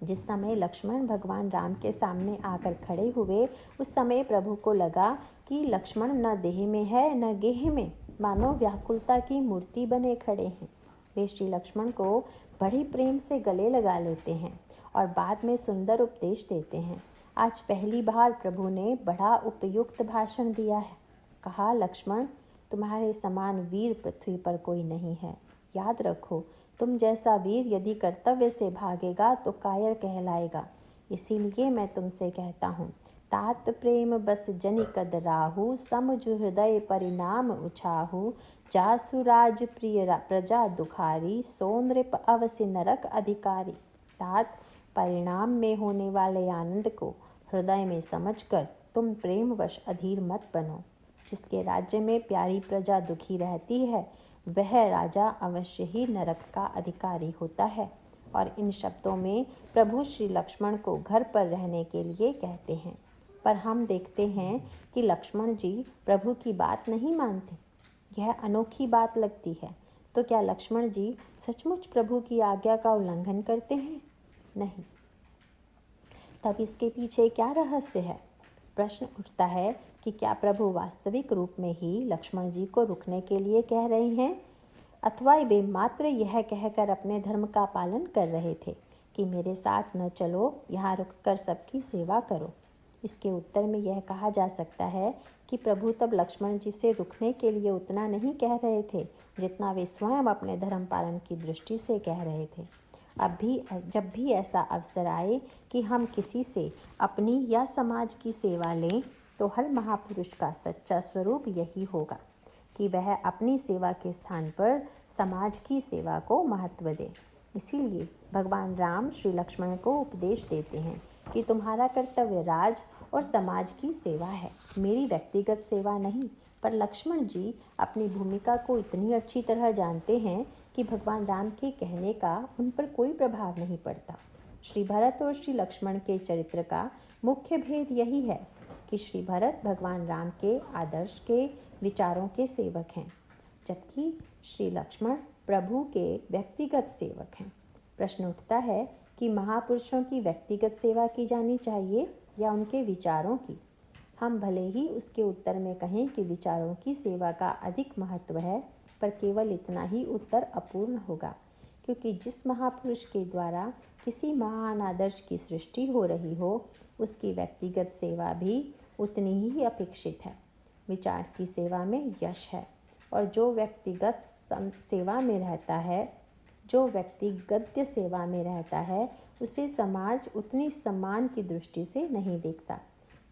A: जिस समय लक्ष्मण भगवान राम के सामने आकर खड़े हुए, उस समय प्रभु को लगा कि लक्ष्मण न देह में है न गेह में, मानो व्याकुलता की मूर्ति बने खड़े हैं। वे श्री लक्ष्मण को बड़ी प्रेम से गले लगा लेते हैं और बाद में सुंदर उपदेश देते हैं। आज पहली बार प्रभु ने बड़ा उपयुक्त भाषण दिया है। कहा, लक्ष्मण, तुम्हारे समान वीर पृथ्वी पर कोई नहीं है। याद रखो, तुम जैसा वीर यदि कर्तव्य से भागेगा तो कायर कहलाएगा। इसीलिए मैं तुमसे कहता हूँ, तात प्रेम बस जनि कद राहु, समझु हृदय परिणाम उछाहु, जासु राज प्रिय प्रजा दुखारी, सो नृप अवसि नरक अधिकारी। तात परिणाम में होने वाले आनंद को हृदय में समझकर तुम प्रेमवश अधीर मत बनो। जिसके राज्य में प्यारी प्रजा दुखी रहती है, वह राजा अवश्य ही नरक का अधिकारी होता है। और इन शब्दों में प्रभु श्री लक्ष्मण को घर पर रहने के लिए कहते हैं। पर हम देखते हैं कि लक्ष्मण जी प्रभु की बात नहीं मानते। यह अनोखी बात लगती है। तो क्या लक्ष्मण जी सचमुच प्रभु की आज्ञा का उल्लंघन करते हैं? नहीं। तब इसके पीछे क्या रहस्य है? प्रश्न उठता है कि क्या प्रभु वास्तविक रूप में ही लक्ष्मण जी को रुकने के लिए कह रहे हैं, अथवा वे मात्र यह कहकर अपने धर्म का पालन कर रहे थे कि मेरे साथ न चलो, यहाँ रुककर सबकी सेवा करो। इसके उत्तर में यह कहा जा सकता है कि प्रभु तब लक्ष्मण जी से रुकने के लिए उतना नहीं कह रहे थे जितना वे स्वयं अपने धर्म पालन की दृष्टि से कह रहे थे। अब भी जब भी ऐसा अवसर आए कि हम किसी से अपनी या समाज की सेवा लें, तो हर महापुरुष का सच्चा स्वरूप यही होगा कि वह अपनी सेवा के स्थान पर समाज की सेवा को महत्व दे। इसीलिए भगवान राम श्री लक्ष्मण को उपदेश देते हैं कि तुम्हारा कर्तव्य राज और समाज की सेवा है, मेरी व्यक्तिगत सेवा नहीं। पर लक्ष्मण जी अपनी भूमिका को इतनी अच्छी तरह जानते हैं कि भगवान राम के कहने का उन पर कोई प्रभाव नहीं पड़ता। श्री भरत और श्री लक्ष्मण के चरित्र का मुख्य भेद यही है कि श्री भरत भगवान राम के आदर्श के विचारों के सेवक हैं, जबकि श्री लक्ष्मण प्रभु के व्यक्तिगत सेवक हैं। प्रश्न उठता है कि महापुरुषों की व्यक्तिगत सेवा की जानी चाहिए या उनके विचारों की। हम भले ही उसके उत्तर में कहें कि विचारों की सेवा का अधिक महत्व है, पर केवल इतना ही उत्तर अपूर्ण होगा, क्योंकि जिस महापुरुष के द्वारा किसी महान आदर्श की सृष्टि हो रही हो, उसकी व्यक्तिगत सेवा भी उतनी ही अपेक्षित है। विचार की सेवा में यश है, और जो व्यक्तिगत सेवा में रहता है, जो व्यक्ति गद्य सेवा में रहता है, उसे समाज उतनी सम्मान की दृष्टि से नहीं देखता।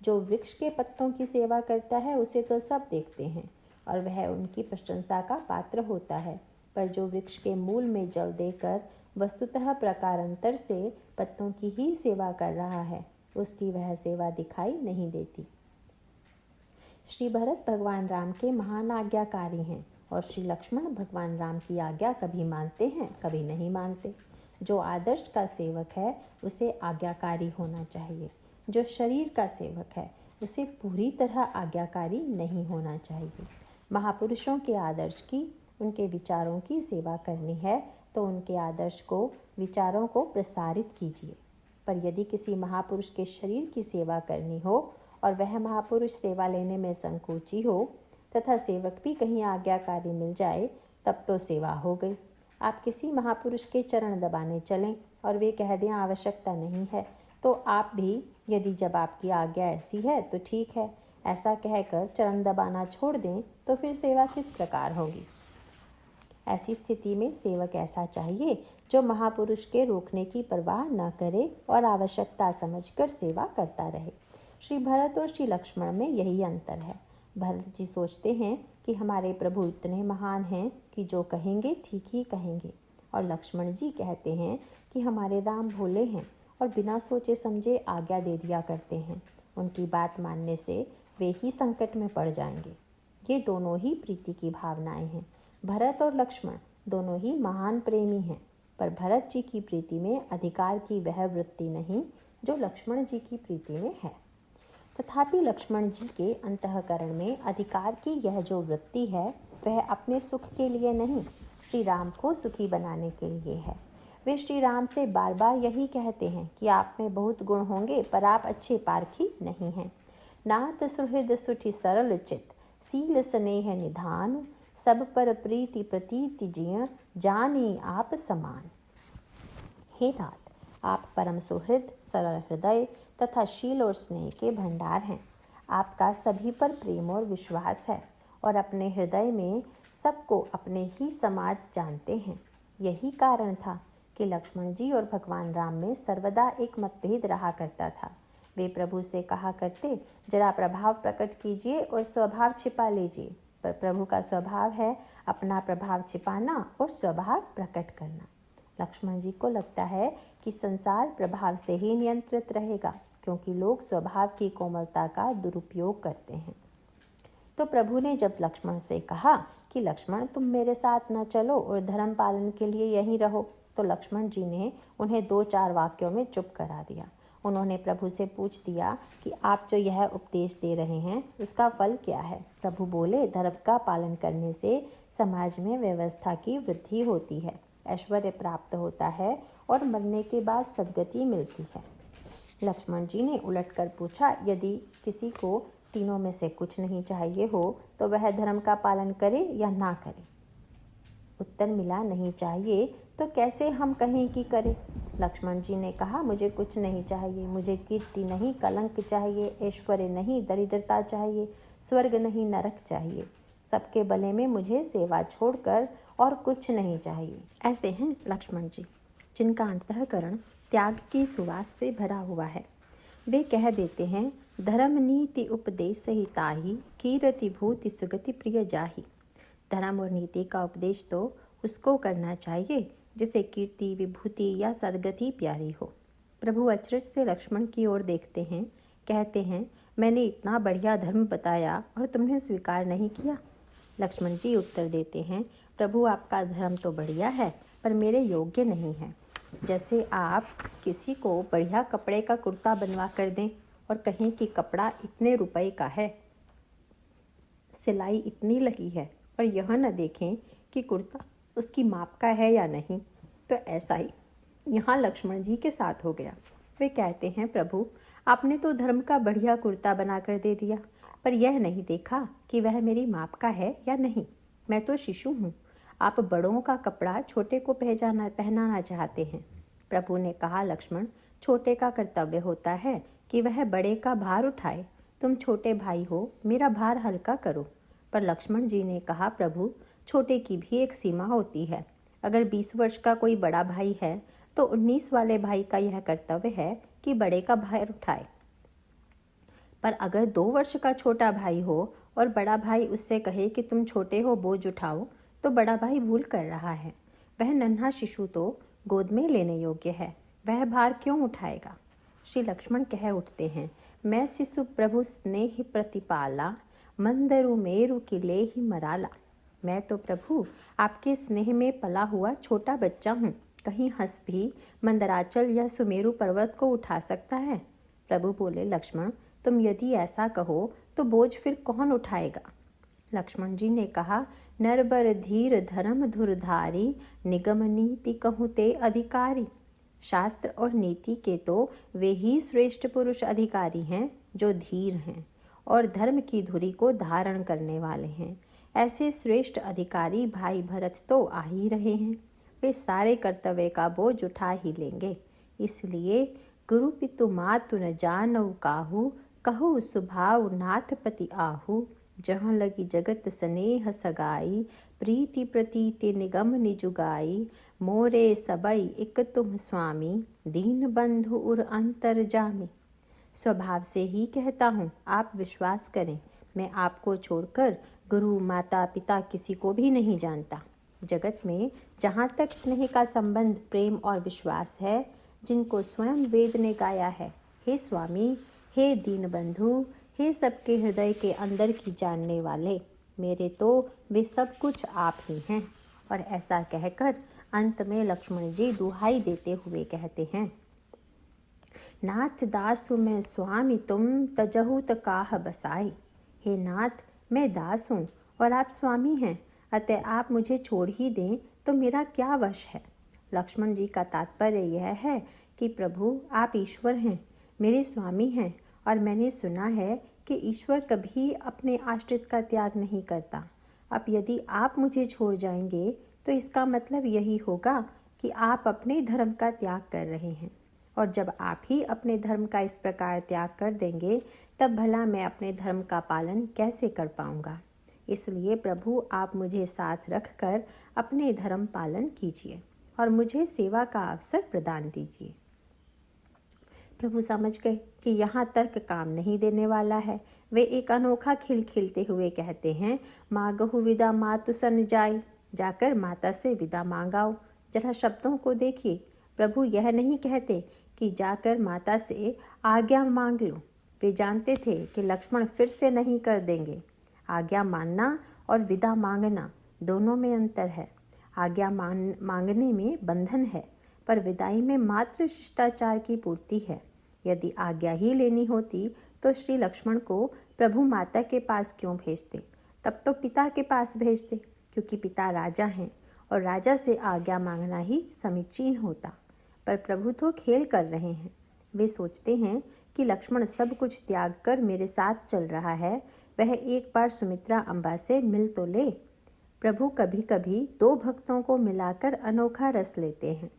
A: जो वृक्ष के पत्तों की सेवा करता है, उसे तो सब देखते हैं और वह उनकी प्रशंसा का पात्र होता है, पर जो वृक्ष के मूल में जल देकर वस्तुतः प्रकारांतर से पत्तों की ही सेवा कर रहा है, उसकी वह सेवा दिखाई नहीं देती। श्री भरत भगवान राम के महान आज्ञाकारी हैं और श्री लक्ष्मण भगवान राम की आज्ञा कभी मानते हैं, कभी नहीं मानते। जो आदर्श का सेवक है, उसे आज्ञाकारी होना चाहिए। जो शरीर का सेवक है, उसे पूरी तरह आज्ञाकारी नहीं होना चाहिए। महापुरुषों के आदर्श की, उनके विचारों की सेवा करनी है तो उनके आदर्श को, विचारों को प्रसारित कीजिए। पर यदि किसी महापुरुष के शरीर की सेवा करनी हो और वह महापुरुष सेवा लेने में संकोची हो तथा सेवक भी कहीं आज्ञाकारी मिल जाए, तब तो सेवा हो गई। आप किसी महापुरुष के चरण दबाने चलें और वे कह दें आवश्यकता नहीं है, तो आप भी यदि जब आपकी आज्ञा ऐसी है तो ठीक है, ऐसा कहकर चरण दबाना छोड़ दें, तो फिर सेवा किस प्रकार होगी? ऐसी स्थिति में सेवक ऐसा चाहिए जो महापुरुष के रोकने की परवाह न करे और आवश्यकता समझकर सेवा करता रहे। श्री भरत और श्री लक्ष्मण में यही अंतर है। भरत जी सोचते हैं कि हमारे प्रभु इतने महान हैं कि जो कहेंगे ठीक ही कहेंगे, और लक्ष्मण जी कहते हैं कि हमारे राम भोले हैं और बिना सोचे समझे आज्ञा दे दिया करते हैं। उनकी बात मानने से वे ही संकट में पड़ जाएंगे। ये दोनों ही प्रीति की भावनाएं हैं। भरत और लक्ष्मण दोनों ही महान प्रेमी हैं, पर भरत जी की प्रीति में अधिकार की वह वृत्ति नहीं जो लक्ष्मण जी की प्रीति में है। तथापि लक्ष्मण जी के अंतःकरण में अधिकार की यह जो वृत्ति है, वह अपने सुख के लिए नहीं, श्री राम को सुखी बनाने के लिए है। वे श्री राम से बार बार यही कहते हैं कि आप में बहुत गुण होंगे, पर आप अच्छे पारखी नहीं हैं। नाथ सुहृद सुठि सरल चित, सील स्नेह निधान, सब पर प्रीति प्रतीति जिय, जानी आप समान। हे नाथ, आप परम सुहृद, सरल हृदय तथा शील और स्नेह के भंडार हैं। आपका सभी पर प्रेम और विश्वास है और अपने हृदय में सबको अपने ही समाज जानते हैं। यही कारण था कि लक्ष्मण जी और भगवान राम में सर्वदा एक मतभेद रहा करता था। वे प्रभु से कहा करते, जरा प्रभाव प्रकट कीजिए और स्वभाव छिपा लीजिए। पर प्रभु का स्वभाव है अपना प्रभाव छिपाना और स्वभाव प्रकट करना। लक्ष्मण जी को लगता है कि संसार प्रभाव से ही नियंत्रित रहेगा, क्योंकि लोग स्वभाव की कोमलता का दुरुपयोग करते हैं। तो प्रभु ने जब लक्ष्मण से कहा कि लक्ष्मण, तुम मेरे साथ न चलो और धर्म पालन के लिए यहीं रहो, तो लक्ष्मण जी ने उन्हें 2-4 वाक्यों में चुप करा दिया। उन्होंने प्रभु से पूछ दिया कि आप जो यह उपदेश दे रहे हैं उसका फल क्या है। प्रभु बोले, धर्म का पालन करने से समाज में व्यवस्था की वृद्धि होती है, ऐश्वर्य प्राप्त होता है और मरने के बाद सद्गति मिलती है। लक्ष्मण जी ने उलटकर पूछा, यदि किसी को तीनों में से कुछ नहीं चाहिए हो तो वह धर्म का पालन करे या ना करे। उत्तर मिला, नहीं चाहिए तो कैसे हम कहें कि करे। लक्ष्मण जी ने कहा, मुझे कुछ नहीं चाहिए, मुझे कीर्ति नहीं कलंक चाहिए, ऐश्वर्य नहीं दरिद्रता चाहिए, स्वर्ग नहीं नरक चाहिए। सबके भले में मुझे सेवा छोड़कर और कुछ नहीं चाहिए। ऐसे हैं लक्ष्मण जी, जिनका अंतःकरण त्याग की सुवास से भरा हुआ है। वे कह देते हैं, धर्म नीति उपदेश हिताही, कीरति भूति सुगति प्रिय जाही। धर्म और नीति का उपदेश तो उसको करना चाहिए जिसे कीर्ति विभूति या सद्गति प्यारी हो। प्रभु अचरज से लक्ष्मण की ओर देखते हैं, कहते हैं, मैंने इतना बढ़िया धर्म बताया और तुमने स्वीकार नहीं किया। लक्ष्मण जी उत्तर देते हैं, प्रभु आपका धर्म तो बढ़िया है पर मेरे योग्य नहीं है। जैसे आप किसी को बढ़िया कपड़े का कुर्ता बनवा कर दें और कहें कि कपड़ा इतने रुपए का है, सिलाई इतनी लगी है, और यह न देखें कि कुर्ता उसकी माप का है या नहीं, तो ऐसा ही यहाँ लक्ष्मण जी के साथ हो गया। वे कहते हैं, प्रभु आपने तो धर्म का बढ़िया कुर्ता बना कर दे दिया, पर यह नहीं देखा कि वह मेरी माप का है या नहीं। मैं तो शिशु हूँ, आप बड़ों का कपड़ा छोटे को पहनाना चाहते हैं। प्रभु ने कहा, लक्ष्मण, छोटे का कर्तव्य होता है कि वह बड़े का भार उठाए। तुम छोटे भाई हो, मेरा भार हल्का करो। पर लक्ष्मण जी ने कहा, प्रभु छोटे की भी एक सीमा होती है। अगर 20 वर्ष का कोई बड़ा भाई है तो 19 वाले भाई का यह कर्तव्य है कि बड़े का भार उठाए। पर अगर 2 वर्ष का छोटा भाई हो और बड़ा भाई उससे कहे कि तुम छोटे हो, बोझ उठाओ, तो बड़ा भाई भूल कर रहा है। वह नन्हा शिशु तो गोद में लेने योग्य है, वह भार क्यों उठाएगा। श्री लक्ष्मण कह उठते हैं, मैं शिशु प्रभु स्नेह प्रतिपाला, मंदरु मेरु किले ही मराला। मैं तो प्रभु आपके स्नेह में पला हुआ छोटा बच्चा हूँ, कहीं हंस भी मंदराचल या सुमेरु पर्वत को उठा सकता है। प्रभु बोले, लक्ष्मण, तुम यदि ऐसा कहो तो बोझ फिर कौन उठाएगा। लक्ष्मण जी ने कहा, नरबर धीर धर्म धुरधारी, निगम नीति कहूँ ते अधिकारी। शास्त्र और नीति के तो वे ही श्रेष्ठ पुरुष अधिकारी हैं जो धीर हैं और धर्म की धुरी को धारण करने वाले हैं। ऐसे श्रेष्ठ अधिकारी भाई भरत तो आ ही रहे हैं, वे सारे कर्तव्य का बोझ उठा ही लेंगे। इसलिए गुरु पितु मातु न जानऊ काहू, कहू सुभाव नाथपति आहू। जहाँ लगी जगत स्नेह सगाई, प्रीति प्रतीति निगम निजुगाई। मोरे सबई इक तुम स्वामी, दीन बंधु उर अंतर जामी। स्वभाव से ही कहता हूँ, आप विश्वास करें, मैं आपको छोड़कर गुरु माता पिता किसी को भी नहीं जानता। जगत में जहाँ तक स्नेह का संबंध प्रेम और विश्वास है, जिनको स्वयं वेद ने गाया है, हे स्वामी, हे दीन बंधु, हे सबके हृदय के अंदर की जानने वाले, मेरे तो वे सब कुछ आप ही हैं। और ऐसा कहकर अंत में लक्ष्मण जी दुहाई देते हुए कहते हैं, नाथ दासु मैं स्वामी तुम, तजहु काह बसाई। हे नाथ, मैं दास हूँ और आप स्वामी हैं, अतः आप मुझे छोड़ ही दें तो मेरा क्या वश है। लक्ष्मण जी का तात्पर्य यह है कि प्रभु आप ईश्वर हैं, मेरे स्वामी हैं, और मैंने सुना है कि ईश्वर कभी अपने आश्रित का त्याग नहीं करता। अब यदि आप मुझे छोड़ जाएंगे तो इसका मतलब यही होगा कि आप अपने धर्म का त्याग कर रहे हैं और जब आप ही अपने धर्म का इस प्रकार त्याग कर देंगे तब भला मैं अपने धर्म का पालन कैसे कर पाऊंगा। इसलिए प्रभु आप मुझे साथ रखकर अपने धर्म पालन कीजिए और मुझे सेवा का अवसर प्रदान दीजिए। प्रभु समझ गए कि यहाँ तर्क काम नहीं देने वाला है। वे एक अनोखा खिल खिलते हुए कहते हैं, मांगहु विदा मातु सन जाई, जाकर माता से विदा मांगाओ। जरा शब्दों को देखिए, प्रभु यह नहीं कहते कि जाकर माता से आज्ञा मांग लो। वे जानते थे कि लक्ष्मण फिर से नहीं कर देंगे। आज्ञा मानना और विदा मांगना दोनों में अंतर है। आज्ञा मांगने में बंधन है, पर विदाई में मात्र शिष्टाचार की पूर्ति है। यदि आज्ञा ही लेनी होती तो श्री लक्ष्मण को प्रभु माता के पास क्यों भेजते? तब तो पिता के पास भेजते, क्योंकि पिता राजा हैं और राजा से आज्ञा मांगना ही समीचीन होता। पर प्रभु तो खेल कर रहे हैं। वे सोचते हैं कि लक्ष्मण सब कुछ त्याग कर मेरे साथ चल रहा है, वह एक बार सुमित्रा अम्बा से मिल तो ले। प्रभु कभी कभी दो भक्तों को मिलाकर अनोखा रस लेते हैं।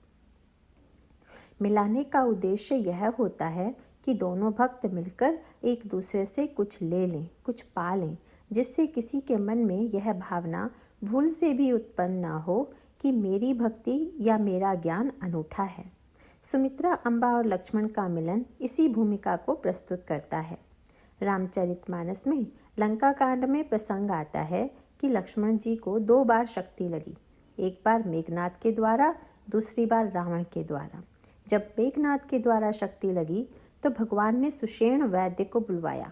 A: मिलाने का उद्देश्य यह होता है कि दोनों भक्त मिलकर एक दूसरे से कुछ ले लें, कुछ पा लें, जिससे किसी के मन में यह भावना भूल से भी उत्पन्न न हो कि मेरी भक्ति या मेरा ज्ञान अनूठा है। सुमित्रा अम्बा और लक्ष्मण का मिलन इसी भूमिका को प्रस्तुत करता है। रामचरितमानस में लंका कांड में प्रसंग आता है कि लक्ष्मण जी को 2 बार शक्ति लगी, एक बार मेघनाद के द्वारा, दूसरी बार रावण के द्वारा। जब मेघनाद के द्वारा शक्ति लगी तो भगवान ने सुषेण वैद्य को बुलवाया,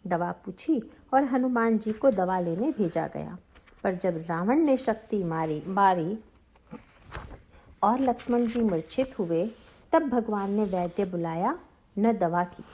A: दवा पूछी और हनुमान जी को दवा लेने भेजा गया। पर जब रावण ने शक्ति मारी और लक्ष्मण जी मूर्छित हुए, तब भगवान ने वैद्य बुलाया, न दवा की।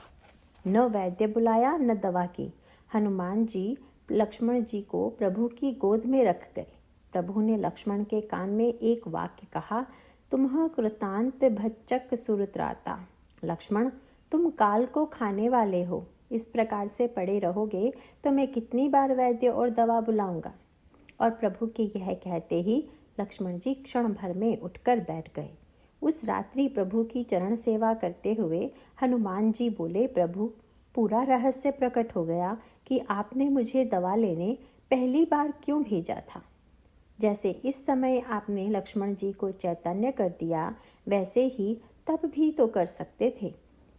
A: न वैद्य बुलाया न दवा की। हनुमान जी लक्ष्मण जी को प्रभु की गोद में रख गए। प्रभु ने लक्ष्मण के कान में एक वाक्य कहा, तुम्ह कृतांत भच्चक सुरत्राता। लक्ष्मण, तुम काल को खाने वाले हो। इस प्रकार से पड़े रहोगे तो मैं कितनी बार वैद्य और दवा बुलाऊंगा। और प्रभु के यह कहते ही लक्ष्मण जी क्षण भर में उठकर बैठ गए। उस रात्रि प्रभु की चरण सेवा करते हुए हनुमान जी बोले, प्रभु, पूरा रहस्य प्रकट हो गया कि आपने मुझे दवा लेने पहली बार क्यों भेजा था। जैसे इस समय आपने लक्ष्मण जी को चैतन्य कर दिया, वैसे ही तब भी तो कर सकते थे।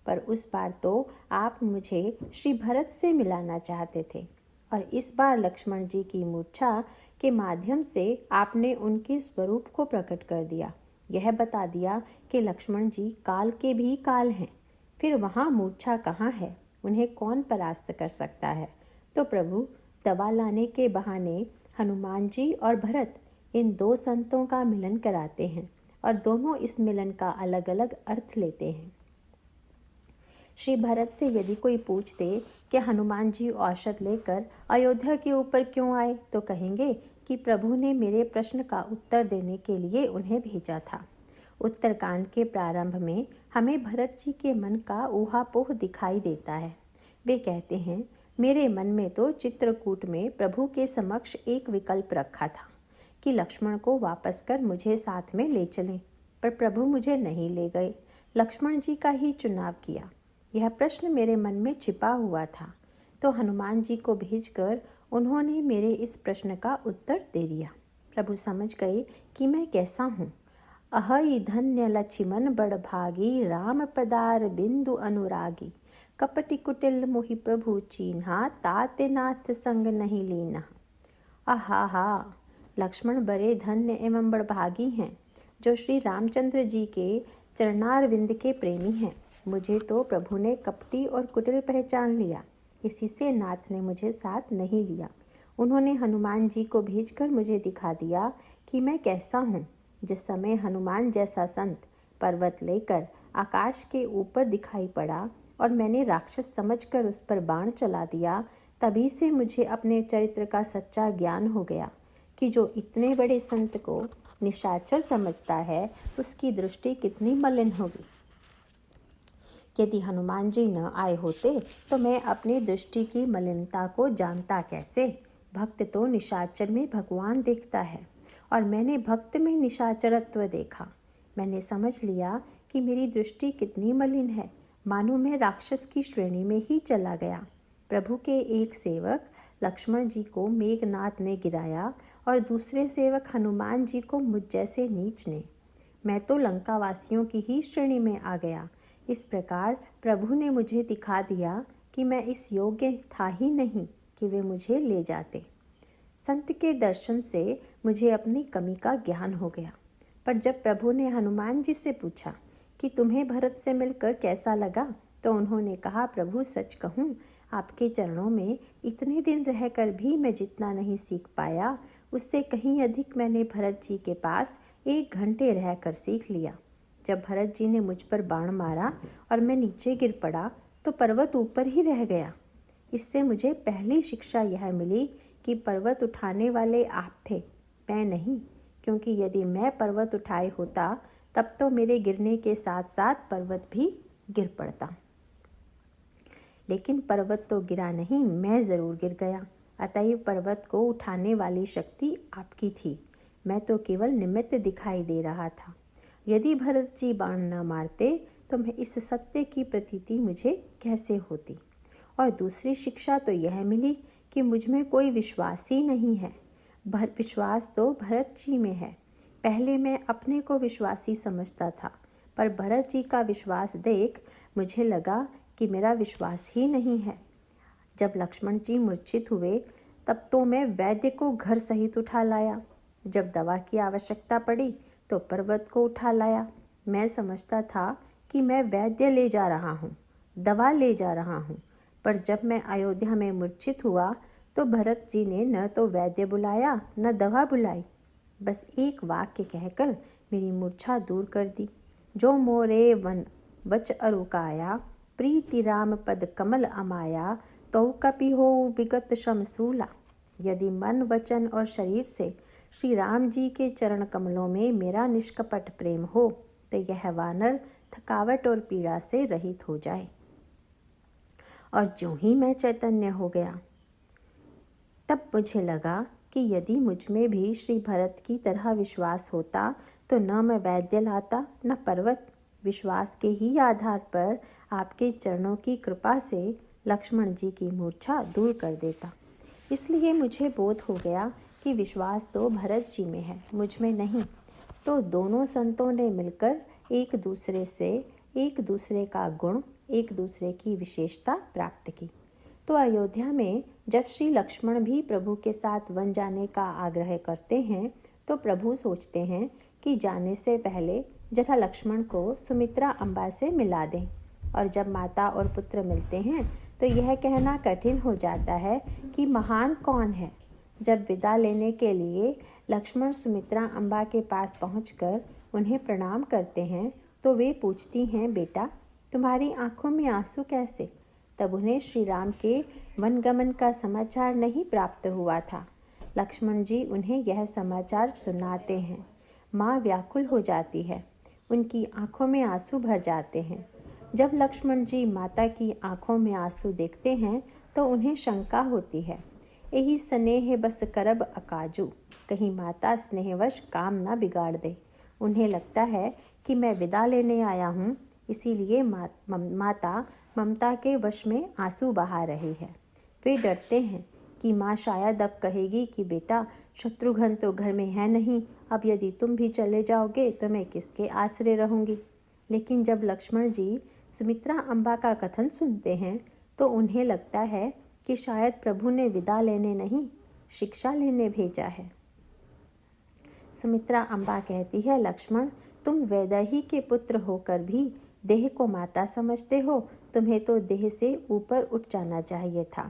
A: पर उस बार तो आप मुझे श्री भरत से मिलाना चाहते थे, और इस बार लक्ष्मण जी की मूर्छा के माध्यम से आपने उनके स्वरूप को प्रकट कर दिया। यह बता दिया कि लक्ष्मण जी काल के भी काल हैं। फिर वहाँ मूर्छा कहाँ है? उन्हें कौन परास्त कर सकता है? तो प्रभु दवा लाने के बहाने हनुमान जी और भरत इन 2 संतों का मिलन कराते हैं, और दोनों इस मिलन का अलग अलग अर्थ लेते हैं। श्री भरत से यदि कोई पूछते कि हनुमान जी औषध लेकर अयोध्या के ऊपर क्यों आए, तो कहेंगे कि प्रभु ने मेरे प्रश्न का उत्तर देने के लिए उन्हें भेजा था। उत्तरकांड के प्रारंभ में हमें भरत जी के मन का ऊहापोह दिखाई देता है। वे कहते हैं, मेरे मन में तो चित्रकूट में प्रभु के समक्ष एक विकल्प रखा था कि लक्ष्मण को वापस कर मुझे साथ में ले चलें, पर प्रभु मुझे नहीं ले गए, लक्ष्मण जी का ही चुनाव किया। यह प्रश्न मेरे मन में छिपा हुआ था, तो हनुमान जी को भेजकर उन्होंने मेरे इस प्रश्न का उत्तर दे दिया। प्रभु समझ गए कि मैं कैसा हूँ। अहई धन्य लक्ष्मण बड़ भागी, राम पदार बिंदु अनुरागी। कपटि कुटिल मोहि प्रभु चीन्हा, ताते नाथ संग नहीं लीना। आहा, लक्ष्मण बड़े धन्य एवं बड़भागी हैं, जो श्री रामचंद्र जी के चरणारविंद के प्रेमी हैं। मुझे तो प्रभु ने कपटी और कुटिल पहचान लिया, इसी से नाथ ने मुझे साथ नहीं लिया। उन्होंने हनुमान जी को भेजकर मुझे दिखा दिया कि मैं कैसा हूँ। जिस समय हनुमान जैसा संत पर्वत लेकर आकाश के ऊपर दिखाई पड़ा और मैंने राक्षस समझकर उस पर बाण चला दिया, तभी से मुझे अपने चरित्र का सच्चा ज्ञान हो गया कि जो इतने बड़े संत को निशाचर समझता है, उसकी दृष्टि कितनी मलिन होगी। यदि हनुमान जी न आए होते तो मैं अपनी दृष्टि की मलिनता को जानता कैसे। भक्त तो निशाचर में भगवान देखता है, और मैंने भक्त में निशाचरत्व देखा। मैंने समझ लिया कि मेरी दृष्टि कितनी मलिन है, मानो मैं राक्षस की श्रेणी में ही चला गया। प्रभु के एक सेवक लक्ष्मण जी को मेघनाद ने गिराया और दूसरे सेवक हनुमान जी को मुझ जैसे नीच ने। मैं तो लंकावासियों की ही श्रेणी में आ गया। इस प्रकार प्रभु ने मुझे दिखा दिया कि मैं इस योग्य था ही नहीं कि वे मुझे ले जाते। संत के दर्शन से मुझे अपनी कमी का ज्ञान हो गया। पर जब प्रभु ने हनुमान जी से पूछा कि तुम्हें भरत से मिलकर कैसा लगा, तो उन्होंने कहा, प्रभु सच कहूँ, आपके चरणों में इतने दिन रहकर भी मैं जितना नहीं सीख पाया, उससे कहीं अधिक मैंने भरत जी के पास 1 घंटे रहकर सीख लिया। जब भरत जी ने मुझ पर बाण मारा और मैं नीचे गिर पड़ा तो पर्वत ऊपर ही रह गया। इससे मुझे पहली शिक्षा यह मिली कि पर्वत उठाने वाले आप थे, मैं नहीं, क्योंकि यदि मैं पर्वत उठाए होता तब तो मेरे गिरने के साथ साथ पर्वत भी गिर पड़ता। लेकिन पर्वत तो गिरा नहीं, मैं ज़रूर गिर गया। अतएव पर्वत को उठाने वाली शक्ति आपकी थी, मैं तो केवल निमित्त दिखाई दे रहा था। यदि भरत जी बाण न मारते तो मैं इस सत्य की प्रतीति मुझे कैसे होती। और दूसरी शिक्षा तो यह मिली कि मुझ में कोई विश्वास ही नहीं है। विश्वास तो भरत जी में है। पहले मैं अपने को विश्वासी समझता था, पर भरत जी का विश्वास देख मुझे लगा कि मेरा विश्वास ही नहीं है। जब लक्ष्मण जी मूर्छित हुए तब तो मैं वैद्य को घर सहित उठा लाया। जब दवा की आवश्यकता पड़ी तो पर्वत को उठा लाया। मैं समझता था कि मैं वैद्य ले जा रहा हूँ, दवा ले जा रहा हूँ, पर जब मैं अयोध्या में मूर्छित हुआ तो भरत जी ने न तो वैद्य बुलाया न दवा बुलाई, बस एक वाक्य कहकर मेरी मूर्छा दूर कर दी। जो मोरे वन वच अरुकाया, प्रीति राम पद कमल अमाया, तो कपि हो विगत शमसूला। यदि मन, वचन और शरीर से श्री राम जी के चरण कमलों में मेरा निष्कपट प्रेम हो तो यह वानर थकावट और पीड़ा से रहित हो जाए। और ज्यों ही मैं चैतन्य हो गया तब मुझे लगा कि यदि मुझ में भी श्री भरत की तरह विश्वास होता तो न मैं वैद्य लाता न पर्वत। विश्वास के ही आधार पर आपके चरणों की कृपा से लक्ष्मण जी की मूर्छा दूर कर देता। इसलिए मुझे बोध हो गया कि विश्वास तो भरत जी में है, मुझ में नहीं। तो दोनों संतों ने मिलकर एक दूसरे का गुण, एक दूसरे की विशेषता प्राप्त की। तो अयोध्या में जब श्री लक्ष्मण भी प्रभु के साथ वन जाने का आग्रह करते हैं तो प्रभु सोचते हैं कि जाने से पहले जरा लक्ष्मण को सुमित्रा अम्बा से मिला दें। और जब माता और पुत्र मिलते हैं तो यह कहना कठिन हो जाता है कि महान कौन है। जब विदा लेने के लिए लक्ष्मण सुमित्रा अम्बा के पास पहुंचकर उन्हें प्रणाम करते हैं तो वे पूछती हैं, बेटा तुम्हारी आंखों में आंसू कैसे? तब उन्हें श्री राम के वनगमन का समाचार नहीं प्राप्त हुआ था। लक्ष्मण जी उन्हें यह समाचार सुनाते हैं। माँ व्याकुल हो जाती है, उनकी आंखों में आंसू भर जाते हैं। जब लक्ष्मण जी माता की आंखों में आंसू देखते हैं तो उन्हें शंका होती है, यही स्नेह बस करब अकाजू, कहीं माता स्नेहवश काम ना बिगाड़ दे। उन्हें लगता है कि मैं विदा लेने आया हूँ, इसीलिए माता ममता के वश में आंसू बहा रही है। वे डरते हैं कि माँ शायद अब कहेगी कि बेटा शत्रुघ्न तो घर में है नहीं, अब यदि तुम भी चले जाओगे तो मैं किसके आश्रय रहूँगी। लेकिन जब लक्ष्मण जी सुमित्रा अम्बा का कथन सुनते हैं तो उन्हें लगता है कि शायद प्रभु ने विदा लेने नहीं, शिक्षा लेने भेजा है। सुमित्रा अम्बा कहती है, लक्ष्मण तुम वैदेही के पुत्र होकर भी देह को माता समझते हो, तुम्हें तो देह से ऊपर उठ जाना चाहिए था।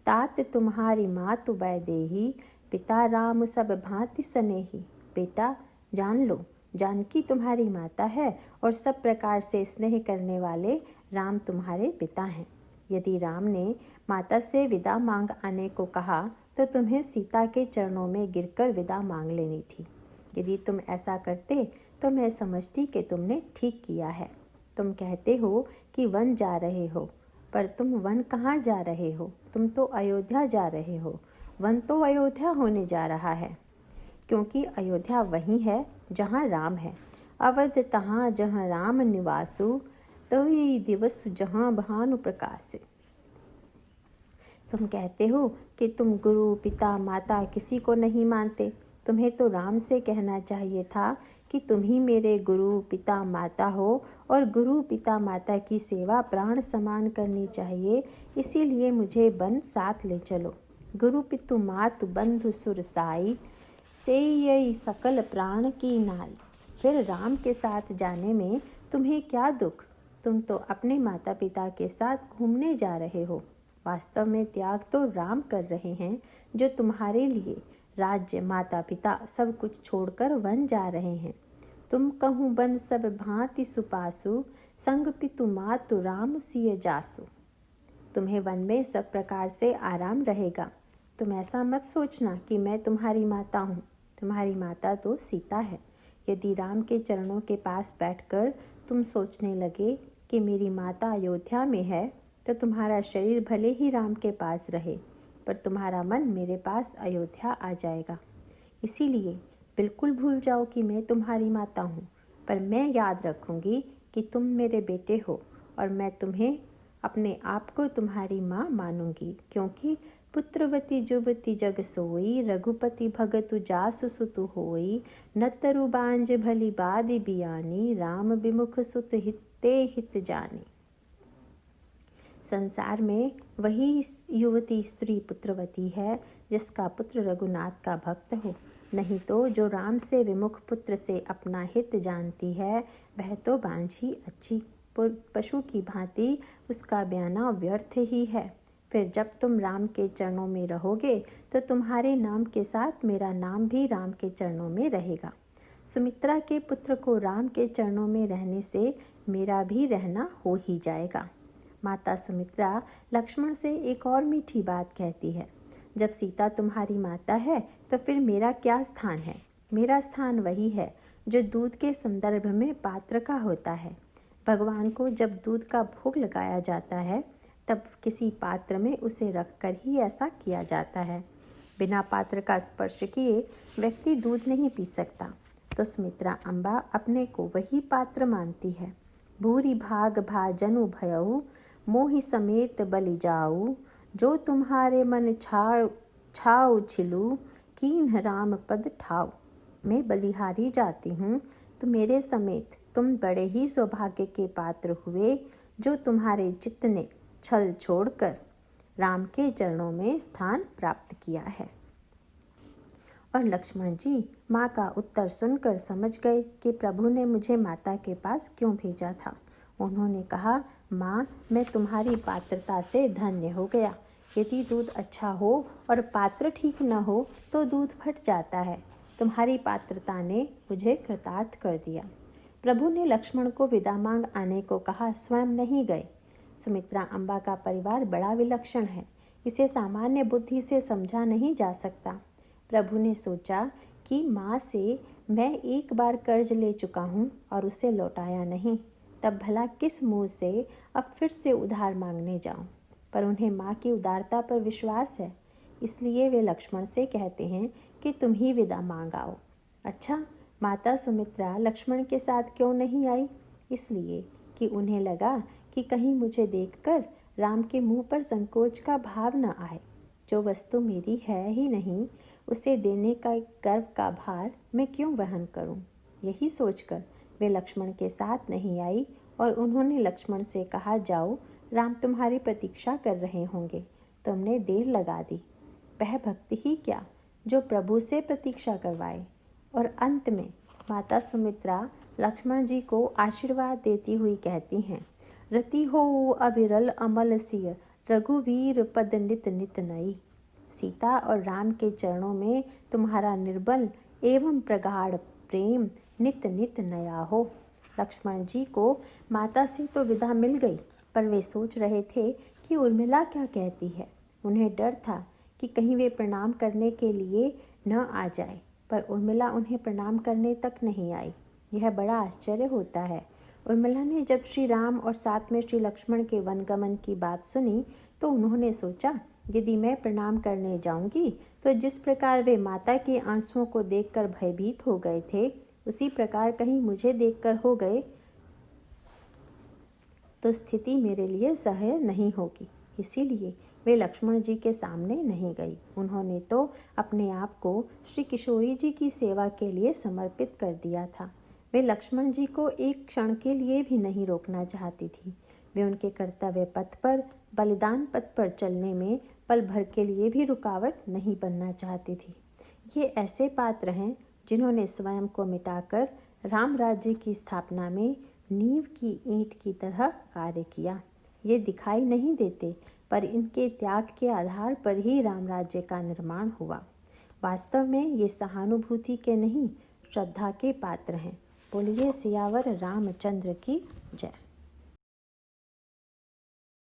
A: तात तुम्हारी मातु वैदेही, पिता राम सब भांति स्नेही। बेटा जान लो, जानकी तुम्हारी माता है और सब प्रकार से स्नेह करने वाले राम तुम्हारे पिता हैं। यदि राम ने माता से विदा मांग आने को कहा तो तुम्हें सीता के चरणों में गिरकर विदा मांग लेनी थी। यदि तुम ऐसा करते तो मैं समझती कि तुमने ठीक किया है। तुम कहते हो कि वन जा रहे हो, पर तुम वन कहाँ जा रहे हो? तुम तो अयोध्या जा रहे हो। वन तो अयोध्या होने जा रहा है, क्योंकि अयोध्या वही है जहाँ राम है। अवध तहाँ जहाँ राम निवासु, तही दिवस जहाँ भानु प्रकाश। तुम कहते हो कि तुम गुरु पिता माता किसी को नहीं मानते। तुम्हें तो राम से कहना चाहिए था कि तुम ही मेरे गुरु पिता माता हो और गुरु पिता माता की सेवा प्राण समान करनी चाहिए। इसीलिए मुझे वन साथ ले चलो। गुरु पितु मातु बंधु सुर साई, से यही सकल प्राण की नाई। फिर राम के साथ जाने में तुम्हें क्या दुख? तुम तो अपने माता पिता के साथ घूमने जा रहे हो। वास्तव में त्याग तो राम कर रहे हैं, जो तुम्हारे लिए राज्य माता पिता सब कुछ छोड़कर वन जा रहे हैं। तुम कहूँ बन सब भांति सुपासु, संग पितु मातु राम सिय जासु। तुम्हें वन में सब प्रकार से आराम रहेगा। तुम ऐसा मत सोचना कि मैं तुम्हारी माता हूँ। तुम्हारी माता तो सीता है। यदि राम के चरणों के पास बैठकर तुम सोचने लगे कि मेरी माता अयोध्या में है, तो तुम्हारा शरीर भले ही राम के पास रहे, पर तुम्हारा मन मेरे पास अयोध्या आ जाएगा। इसीलिए बिल्कुल भूल जाओ कि मैं तुम्हारी माता हूँ, पर मैं याद रखूँगी कि तुम मेरे बेटे हो और मैं तुम्हें अपने आप को तुम्हारी माँ मानूंगी, क्योंकि पुत्रवती जुवती जग सोई, रघुपति भगतु जासु सुतु होई, न तरु बांझ भली बादी बियानी, राम विमुख सुत हिते हित जानी। संसार में वही युवती स्त्री पुत्रवती है जिसका पुत्र रघुनाथ का भक्त हो, नहीं तो जो राम से विमुख पुत्र से अपना हित जानती है वह तो बांझी अच्छी पशु की भांति उसका बयाना व्यर्थ ही है। फिर जब तुम राम के चरणों में रहोगे तो तुम्हारे नाम के साथ मेरा नाम भी राम के चरणों में रहेगा। सुमित्रा के पुत्र को राम के चरणों में रहने से मेरा भी रहना हो ही जाएगा। माता सुमित्रा लक्ष्मण से एक और मीठी बात कहती है, जब सीता तुम्हारी माता है तो फिर मेरा क्या स्थान है? मेरा स्थान वही है जो दूध के संदर्भ में पात्र का होता है। भगवान को जब दूध का भोग लगाया जाता है तब किसी पात्र में उसे रखकर ही ऐसा किया जाता है। बिना पात्र का स्पर्श किए व्यक्ति दूध नहीं पी सकता। तो सुमित्रा अम्बा अपने को वही पात्र मानती है। भूरी भाग भाजनु भयऊ, मोहि समेत बलि जाऊ, जो तुम्हारे मन छाऊ छिलू, कीन्ह राम पद ठाऊ। मैं बलिहारी जाती हूँ तो मेरे समेत तुम बड़े ही सौभाग्य के पात्र हुए, जो तुम्हारे चित्त ने छल छोड़कर राम के चरणों में स्थान प्राप्त किया है। और लक्ष्मण जी माँ का उत्तर सुनकर समझ गए कि प्रभु ने मुझे माता के पास क्यों भेजा था। उन्होंने कहा, माँ, मैं तुम्हारी पात्रता से धन्य हो गया। यदि दूध अच्छा हो और पात्र ठीक न हो तो दूध फट जाता है। तुम्हारी पात्रता ने मुझे कृतार्थ कर दिया। प्रभु ने लक्ष्मण को विदा मांग आने को कहा, स्वयं नहीं गए। सुमित्रा अम्बा का परिवार बड़ा विलक्षण है। इसे सामान्य बुद्धि से समझा नहीं जा सकता। प्रभु ने सोचा कि माँ से मैं एक बार कर्ज ले चुका हूँ और उसे लौटाया नहीं, तब भला किस मुँह से अब फिर से उधार मांगने जाऊँ। पर उन्हें माँ की उदारता पर विश्वास है, इसलिए वे लक्ष्मण से कहते हैं कि तुम ही विदा मांग आओ। अच्छा, माता सुमित्रा लक्ष्मण के साथ क्यों नहीं आई? इसलिए कि उन्हें लगा कि कहीं मुझे देखकर राम के मुंह पर संकोच का भाव न आए। जो वस्तु मेरी है ही नहीं, उसे देने का गर्व का भार मैं क्यों वहन करूं? यही सोचकर वे लक्ष्मण के साथ नहीं आई और उन्होंने लक्ष्मण से कहा, जाओ, राम तुम्हारी प्रतीक्षा कर रहे होंगे। तुमने देर लगा दी। वह भक्ति ही क्या जो प्रभु से प्रतीक्षा करवाए। और अंत में माता सुमित्रा लक्ष्मण जी को आशीर्वाद देती हुई कहती हैं, रति हो अविरल अमल सिय, रघुवीर पद नित नित नई। सीता और राम के चरणों में तुम्हारा निर्बल एवं प्रगाढ़ प्रेम नित नित नया हो। लक्ष्मण जी को माता से तो विदा मिल गई, पर वे सोच रहे थे कि उर्मिला क्या कहती है। उन्हें डर था कि कहीं वे प्रणाम करने के लिए न आ जाए, पर उर्मिला उन्हें प्रणाम करने तक नहीं आई। यह बड़ा आश्चर्य होता है। उर्मिला ने जब श्री राम और साथ में श्री लक्ष्मण के वनगमन की बात सुनी तो उन्होंने सोचा, यदि मैं प्रणाम करने जाऊंगी तो जिस प्रकार वे माता के आंसुओं को देखकर भयभीत हो गए थे, उसी प्रकार कहीं मुझे देखकर हो गए तो स्थिति मेरे लिए सह्य नहीं होगी। इसीलिए वे लक्ष्मण जी के सामने नहीं गई। उन्होंने तो अपने आप को श्री किशोरी जी की सेवा के लिए समर्पित कर दिया था। वे लक्ष्मण जी को एक क्षण के लिए भी नहीं रोकना चाहती थी। वे उनके कर्तव्य पथ पर, बलिदान पथ पर चलने में पल भर के लिए भी रुकावट नहीं बनना चाहती थी। ये ऐसे पात्र हैं जिन्होंने स्वयं को मिटाकर राम राज्य की स्थापना में नींव की ईंट की तरह कार्य किया। ये दिखाई नहीं देते, पर इनके त्याग के आधार पर ही राम राज्य का निर्माण हुआ। वास्तव में ये सहानुभूति के नहीं, श्रद्धा के पात्र हैं। बोलिए सियावर रामचंद्र की जय।